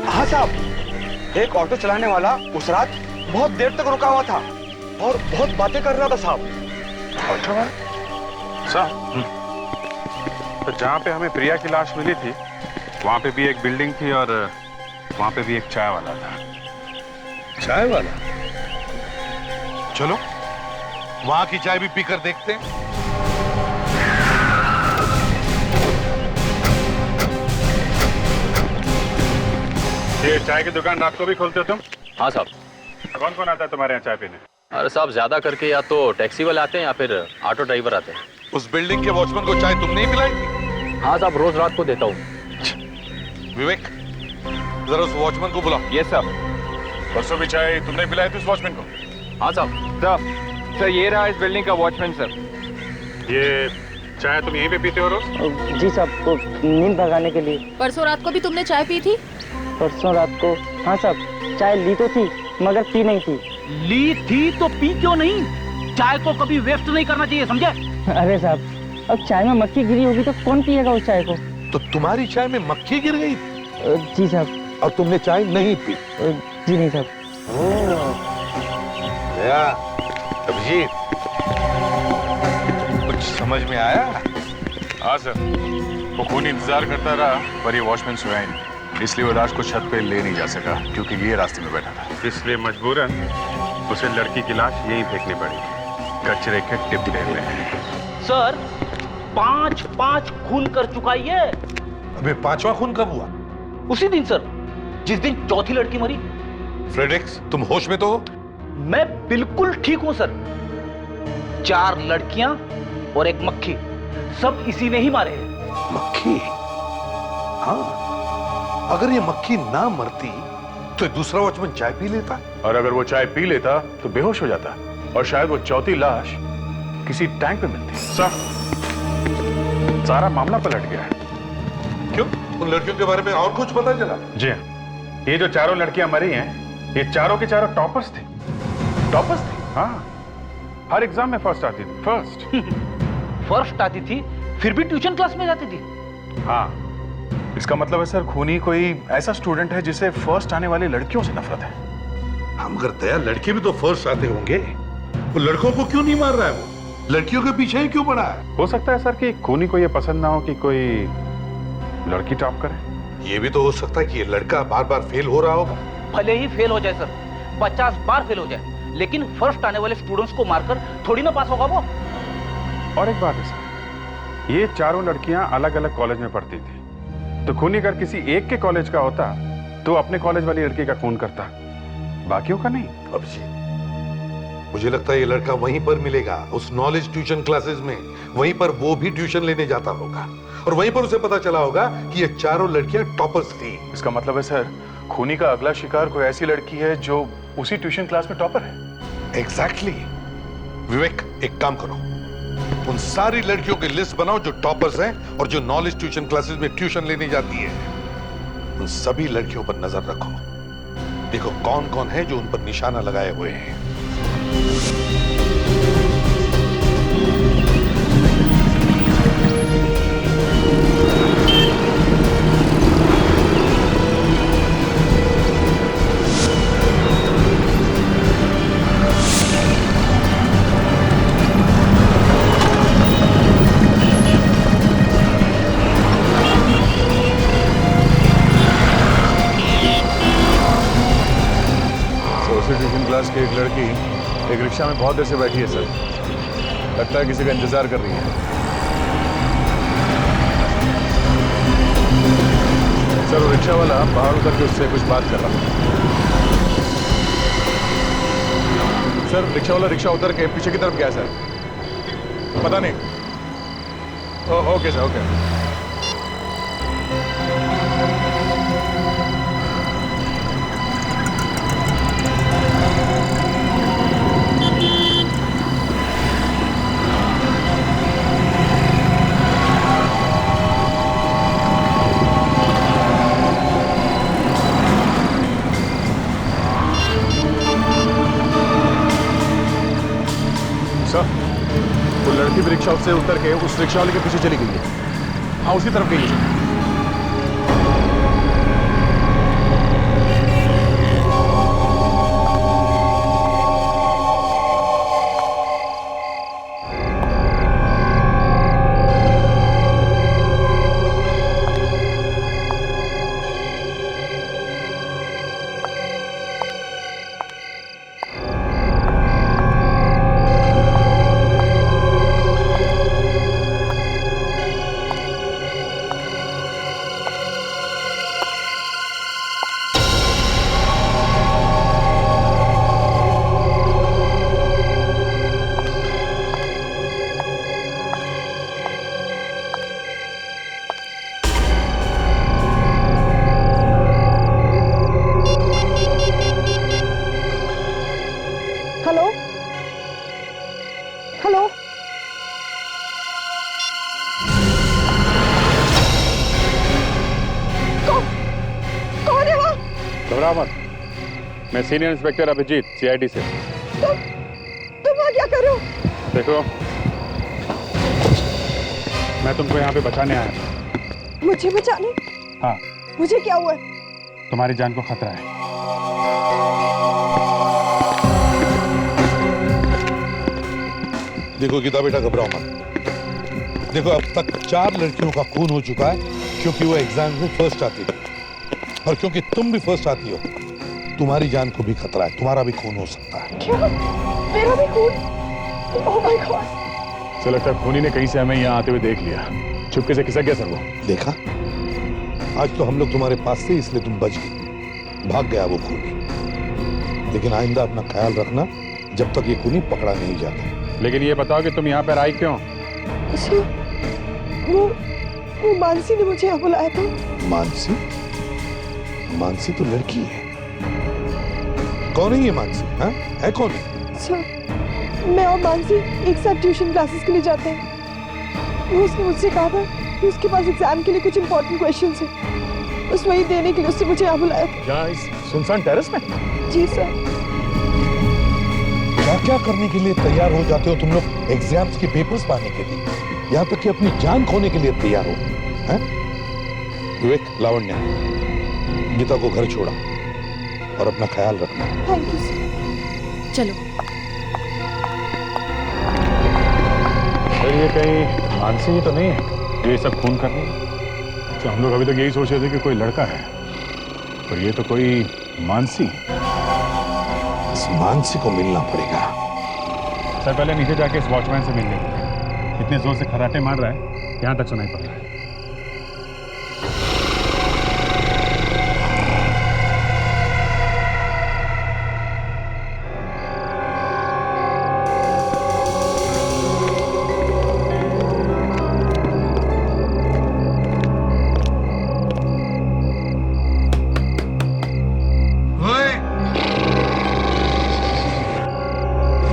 हाँ साहब, एक ऑटो चलाने वाला उस रात बहुत देर तक रुका हुआ था और बहुत बातें कर रहा था साहब। ऑटो वाला? साहब, तो जहाँ पे हमें प्रिया की लाश मिली थी वहाँ पे भी एक बिल्डिंग थी और वहाँ पे भी एक चाय वाला था। चाय वाला? चलो वहां की चाय भी पीकर देखते हैं। ये चाय की दुकान रात को भी खोलते हो तुम? हाँ साहब। कौन कौन आता है तुम्हारे यहाँ चाय पीने? अरे साहब, ज्यादा करके या तो टैक्सी वाले आते हैं या फिर ऑटो ड्राइवर आते हैं। उस बिल्डिंग के वॉचमैन को चाय तुमने ही पिलाई थी? हाँ साहब, रोज रात को देता हूँ। विवेक, जरा उस वॉचमैन को बुला। Yes sir. परसों भी चाय तुमने पिलाई थी उस वॉचमैन को? हाँ साहब। सर ये रहा इस बिल्डिंग का वॉचमैन सर। ये चाय तुम यहीं पे पीते हो रोज? जी साहब, नींद भगाने के लिए। परसों रात को भी तुमने चाय पी थी? परसों रात को हाँ साहब, चाय ली तो थी मगर पी नहीं थी। ली थी तो पी क्यों नहीं? चाय को कभी वेस्ट नहीं करना चाहिए, समझे? अरे साहब, अब चाय में मक्खी गिरी होगी तो कौन पिएगा उस चाय को? तो तुम्हारी चाय में मक्खी गिर गई? जी साहब। और तुमने चाय नहीं पी? जी नहीं साहब। अभिजीत, कुछ समझ में आया? हाँ सर, वो खून इंतजार करता रहा पर ये वॉचमैन सोया ही नहीं, इसलिए वो लाश को छत पे ले नहीं जा सका क्योंकि ये रास्ते में बैठा था। इसलिए मजबूरन उसे लड़की की लाश यहीं फेंकनी पड़ी, कचरे के डिब्बे में। सर 5 खून कर चुका ये। अबे 5वां खून कब हुआ? उसी दिन सर, जिस दिन चौथी लड़की मरी। फ्रेडरिक्स, तुम होश में तो हो? मैं बिल्कुल ठीक हूं सर। 4 लड़कियां और एक मक्खी, सब इसी ने ही मारे हैं। मक्खी? हाँ, अगर ये मक्खी ना मरती तो दूसरा वॉचमैन चाय पी लेता, और अगर वो चाय पी लेता तो बेहोश हो जाता और शायद वो चौथी लाश किसी टैंक पे मिलती। सर, सारा मामला पलट गया है। क्यों? उन लड़कियों के बारे में और कुछ पता चला? जी हाँ, ये जो 4 लड़कियां मरी हैं, ये चारों के चारों टॉपर्स थे। टॉपर्स थे? हाँ, हर एग्जाम में फर्स्ट आती थी। फर्स्ट आती थी, फिर भी ट्यूशन क्लास में जाती थी। हाँ, इसका मतलब है सर खूनी कोई ऐसा स्टूडेंट है जिसे फर्स्ट आने वाली लड़कियों से नफरत है। हम मगर दया, लड़के भी तो फर्स्ट आते होंगे, वो लड़कों को क्यों नहीं मार रहा है? वो लड़कियों के पीछे ही क्यों पड़ा है? हो सकता है सर कि खूनी को ये पसंद ना हो कि कोई लड़की टॉप करे। ये भी तो हो सकता है कि ये लड़का बार बार फेल हो रहा होगा। भले ही फेल हो जाए सर, 50 बार फेल हो जाए, लेकिन फर्स्ट आने वाले स्टूडेंट्स को मारकर थोड़ी ना पास होगा वो। और एक बात है सर, ये चारों लड़कियां अलग अलग कॉलेज में पढ़ती थी, तो खूनी अगर किसी एक के कॉलेज का होता तो अपने कॉलेज वाली लड़की का खून करता, बाकियों का नहीं। अभिजीत, मुझे लगता है ये लड़का वहीं पर मिलेगा, उस नॉलेज ट्यूशन क्लासेस में। वहीं पर वो भी ट्यूशन लेने जाता होगा और वहीं पर उसे पता चला होगा कि ये चारों लड़कियां टॉपर्स थी। इसका मतलब है सर, खूनी का अगला शिकार कोई ऐसी लड़की है जो उसी ट्यूशन क्लास में टॉपर है। एग्जैक्टली। विवेक, एक काम करो, उन सारी लड़कियों की लिस्ट बनाओ जो टॉपर्स हैं और जो नॉलेज ट्यूशन क्लासेस में ट्यूशन लेने जाती है। उन सभी लड़कियों पर नजर रखो, देखो कौन कौन है जो उन पर निशाना लगाए हुए हैं। ट्यूशन क्लास की एक लड़की एक रिक्शा में बहुत देर से बैठी है सर, लगता है किसी का इंतजार कर रही है। सर वो रिक्शा वाला बाहर उतर के उससे कुछ बात कर रहा है। सर रिक्शा वाला रिक्शा उतर के पीछे की तरफ गया सर, पता नहीं। Okay sir, okay. वो लड़की भी रिक्शा से उतर के उस रिक्शा वाले के पीछे चली गई है। हाँ, उसी तरफ गई है। घबराओ मत, मैं सीनियर इंस्पेक्टर अभिजीत सीआईडी से। तुम क्या कर रहे हो? देखो, मैं तुमको यहाँ पे बचाने आया था। मुझे बचाने? हाँ। मुझे क्या हुआ? तुम्हारी जान को खतरा है। देखो गीता बेटा, घबराओ मत। देखो, अब तक 4 लड़कियों का खून हो चुका है क्योंकि वो एग्जाम में फर्स्ट आती थी, और क्योंकि तुम भी फर्स्ट आती हो, तुम्हारी जान को भी खतरा है, तुम्हारा भी खून हो सकता है। क्या? मेरा भी खून? Oh my God! सर लगता है खूनी ने कहीं से हमें यहाँ आते हुए देख लिया, चुपके से खिसक गया सर वो। देखा, आज तो हम लोग तुम्हारे पास थे इसलिए तुम बच गई, भाग गया वो खूनी। लेकिन आइंदा अपना ख्याल रखना जब तक ये खूनी पकड़ा नहीं जाता। लेकिन ये बताओ कि तुम यहाँ पर आई क्यों? वो मानसी ने मुझे यहाँ बुलाया था। मानसी? मानसी तो लड़की है। कौन है ये मानसी? हाँ? है कौन है? सर, मैं और मानसी एक साथ ट्यूशन क्लासेस के लिए जाते हैं। उसने मुझसे कहा था कि उसके पास एग्जाम के लिए कुछ इंपॉर्टेंट क्वेश्चंस हैं, बस वही देने के लिए उसने मुझे यहाँ बुलाया था। क्या इस सुनसान टेरेस में? जी सर। क्या क्या करने के लिए तैयार हो जाते हो तुम लोग एग्जाम्स के पेपर्स पाने के लिए, यहाँ तक कि अपनी जान खोने के लिए तैयार हो, हैं? विवेक, लावण्या, गीता को घर छोड़ा और अपना ख्याल रखना। Thank you sir. चलो। सर ये कहीं मानसी ही तो नहीं है जो ये सब खून कर रही है? तो हम लोग अभी तक यही सोच रहे थे कि कोई लड़का है, पर ये तो कोई मानसी है। इस मानसी को मिलना पड़ेगा। सर पहले नीचे जाके इस वॉचमैन से मिल लेंगे। इतने जोर से खर्राटे मार रहा है, यहाँ तक सुनाई पड़ रहा है।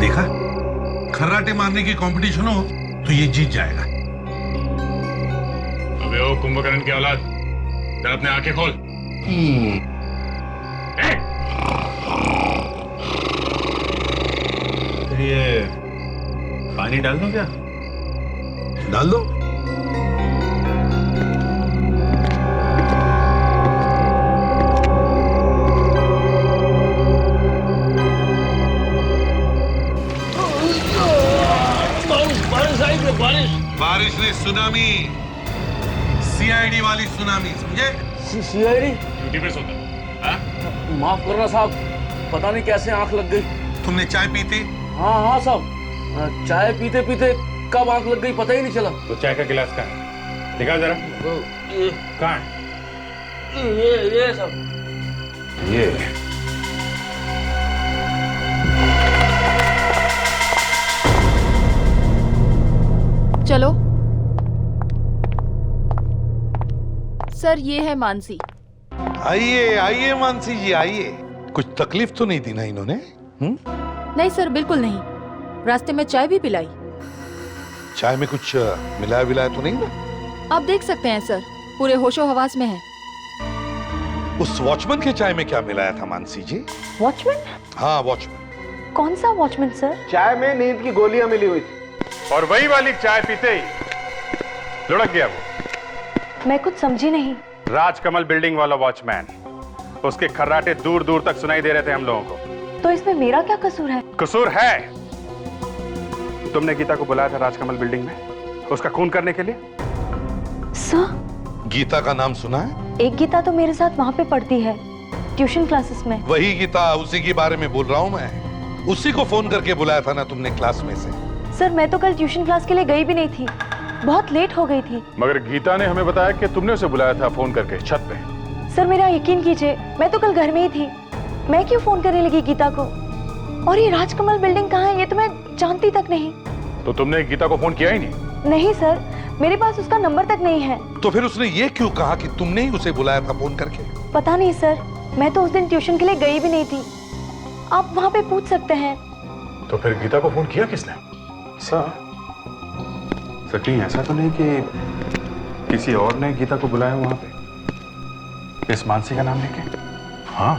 देखा, खर्राटे मारने की कंपटीशन हो तो ये जीत जाएगा। अबे ओ कुंभकर्ण की औलाद, जरा अपने आंखें खोल। तो ये पानी डाल दो क्या? डाल दो। बारिश ने सुनामी, सीआईडी वाली सुनामी, समझे? सीआईडी? ड्यूटी पे सोता है? माफ करना साहब, पता नहीं कैसे आंख लग गई। तुमने चाय पी थी? हाँ साहब, चाय पीते पीते कब आंख लग गई पता ही नहीं चला। तो चाय का गिलास कहाँ है? दिखा जरा। कहाँ है? ये सब। ये चलो। सर ये है मानसी। आइए आइए मानसी जी, आइए। कुछ तकलीफ तो नहीं दी ना इन्होंने? नहीं सर, बिल्कुल नहीं। रास्ते में चाय भी पिलाई। चाय में कुछ मिलाया विलाया तो नहीं ना? आप देख सकते हैं सर, पूरे होशो हवास में है। उस वॉचमैन के चाय में क्या मिलाया था मानसी जी? वॉचमैन? हाँ वॉचमैन। कौन सा वॉचमैन सर? चाय में नींद की गोलियां मिली हुई थी, और वही वाली चाय पीते ही लुढ़क गया वो। मैं कुछ समझी नहीं। राजकमल बिल्डिंग वाला वॉचमैन, उसके खर्राटे दूर दूर तक सुनाई दे रहे थे हम लोगों को। तो इसमें मेरा क्या कसूर है? कसूर है। तुमने गीता को बुलाया था राजकमल बिल्डिंग में उसका खून करने के लिए। सर, गीता का नाम सुना है? एक गीता तो मेरे साथ वहाँ पे पढ़ती है, ट्यूशन क्लासेस में। वही गीता, उसी के बारे में बोल रहा हूँ मैं। उसी को फोन करके बुलाया था ना तुमने क्लास में से। सर मैं तो कल ट्यूशन क्लास के लिए गई भी नहीं थी, बहुत लेट हो गई थी। मगर गीता ने हमें बताया कि तुमने उसे बुलाया था फोन करके छत पे। सर मेरा यकीन कीजिए, मैं तो कल घर में ही थी, मैं क्यों फोन करने लगी गीता को? और ये राजकमल बिल्डिंग कहाँ है ये तो मैं जानती तक नहीं। तो तुमने गीता को फोन किया ही नहीं? नहीं सर, मेरे पास उसका नंबर तक नहीं है। तो फिर उसने ये क्यों कहा कि तुमने ही उसे बुलाया था फोन करके? पता नहीं सर, मैं तो उस दिन ट्यूशन के लिए गई भी नहीं थी, आप वहाँ पे पूछ सकते हैं। तो फिर गीता को फोन किया किसने? सचिन ऐसा तो नहीं कि किसी और ने गीता को बुलाया वहां पे इस मानसी का नाम लेके? हाँ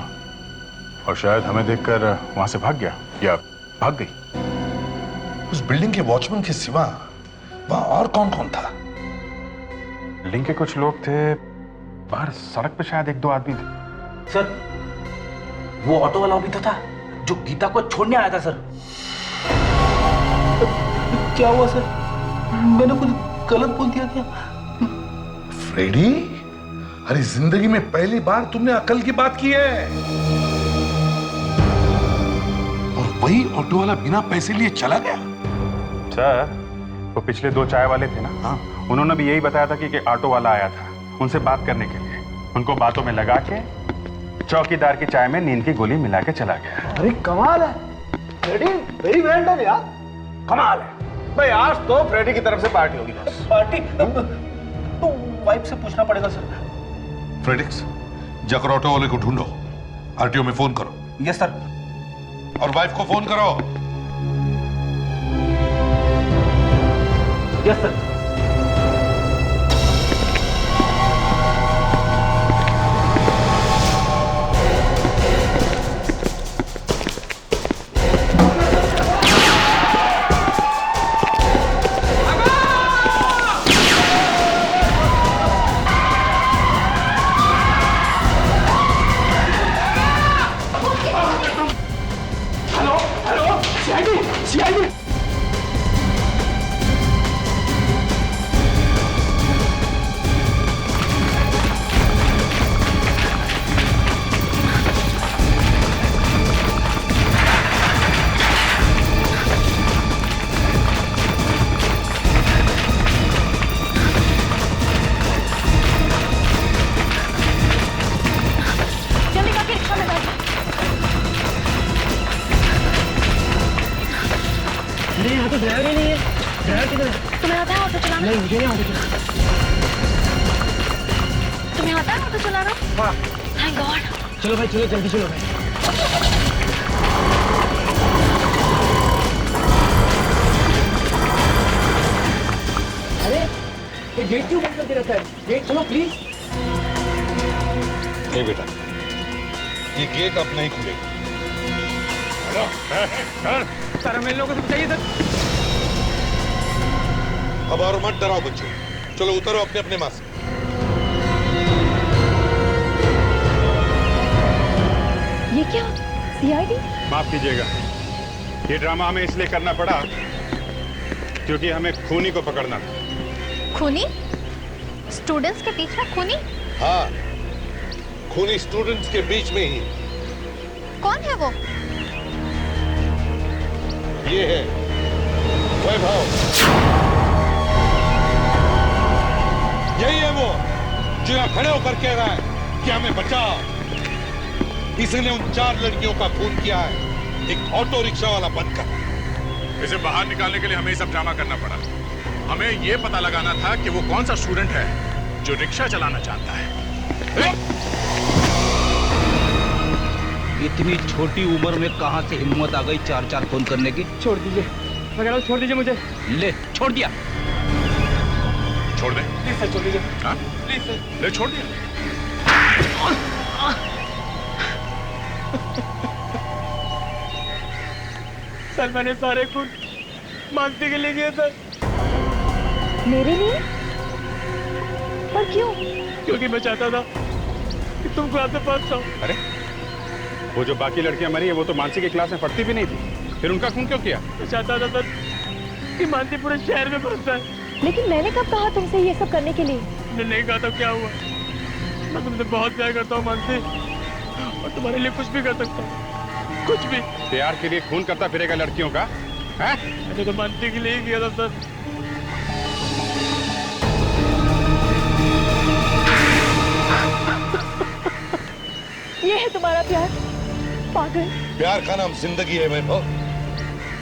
और शायद हमें देखकर वहां से भाग गया या भाग गई। उस बिल्डिंग के वॉचमैन के सिवा वहां और कौन कौन था? बिल्डिंग के कुछ लोग थे, बाहर सड़क पे शायद 1-2 आदमी थे। सर वो ऑटो वाला भी तो था जो गीता को छोड़ने आया था सर। क्या हुआ सर? मैंने कुछ गलत बोल दिया क्या? फ्रेडी, अरे जिंदगी में पहली बार तुमने अकल की बात की है। और वही ऑटो वाला बिना पैसे लिए चला गया। सर वो पिछले 2 चाय वाले थे ना, हाँ, उन्होंने भी यही बताया था कि ऑटो वाला आया था उनसे बात करने के लिए। उनको बातों में लगा के चौकीदार की चाय में नींद की गोली मिला के चला गया। अरे कमाल है फ्रेडी, वेरी वेल डन यार, कमाल है भाई। आज तो फ्रेडी की तरफ से पार्टी होगी। पार्टी तो वाइफ से पूछना पड़ेगा सर। फ्रेडिक्स, जाकर ऑटो वाले को ढूंढो, आरटीओ में फोन करो। Yes sir. और वाइफ को फोन करो। Yes sir. तुम्हें आता है ऑटो चलाना? नहीं मुझे नहीं आता चलाना। तुम्हें आता है ऑटो चलाना? हाँ। Thank God. चलो भाई, चलो जल्दी चलो भाई। अरे ये गेट क्यों बंद करके रखा है? गेट खोलो प्लीज। नहीं बेटा, ये गेट अब नहीं खुलेगा। सर हमें इन लोगों से चाहिए सर। अब और मत डराओ बच्चों, चलो उतरो अपने अपने माँ से। ये क्या? सीआईडी? माफ कीजिएगा, ये ड्रामा हमें इसलिए करना पड़ा क्योंकि हमें खूनी को पकड़ना था। खूनी? स्टूडेंट्स के बीच में खूनी? हाँ, खूनी स्टूडेंट्स के बीच में ही। कौन है वो? ये है वैभव। यही है वो जो यहां खड़े होकर कह रहा है कि हमें बचाओ। इसने उन 4 लड़कियों का खून किया है, एक ऑटो रिक्शा वाला बनकर। इसे बाहर निकालने के लिए हमें सब ड्रामा करना पड़ा। हमें यह पता लगाना था कि वो कौन सा स्टूडेंट है जो रिक्शा चलाना चाहता है। इतनी छोटी उम्र में कहां से हिम्मत आ गई 4 खून करने की? छोड़ दीजिए, मैं कह रहा हूं छोड़ दीजिए मुझे। ले छोड़ दिया। छोड़ दे प्लीज सर, छोड़ दीजिए। हाँ? Please sir. ले छोड़ दिया। सर मैंने सारे खून मानसी के लिए किए सर। मेरे लिए? पर क्यों? क्योंकि मैं चाहता था कि तुम क्लास में फर्स्ट हो। अरे वो जो बाकी लड़कियां मरी है वो तो मानसी की क्लास में पढ़ती भी नहीं थी, फिर उनका खून क्यों किया? मैं चाहता था सर कि मानसी पूरे शहर में फर्स्ट है। लेकिन मैंने कब कहा तुमसे ये सब करने के लिए? मैंने नहीं कहा तो क्या हुआ? मैं तुमसे बहुत प्यार करता हूँ मानसी, और तुम्हारे लिए कुछ भी कर सकता हूँ, कुछ भी। प्यार के लिए खून करता फिरेगा लड़कियों का? हैं? मैंने तो मानसी के लिए ही किया था सर। ये है तुम्हारा प्यार? पागल। प्यार का नाम जिंदगी है वैभव।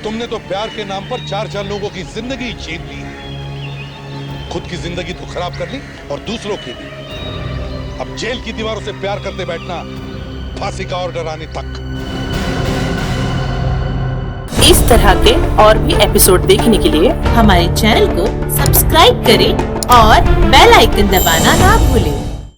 तुमने तो प्यार के नाम पर 4 लोगों की जिंदगी छीन ली। खुद की जिंदगी तो खराब कर ली और दूसरों की भी। अब जेल की दीवारों से प्यार करते बैठना फांसी का ऑर्डर आने तक। इस तरह के और भी एपिसोड देखने के लिए हमारे चैनल को सब्सक्राइब करें और बेल आइकन दबाना ना भूलें।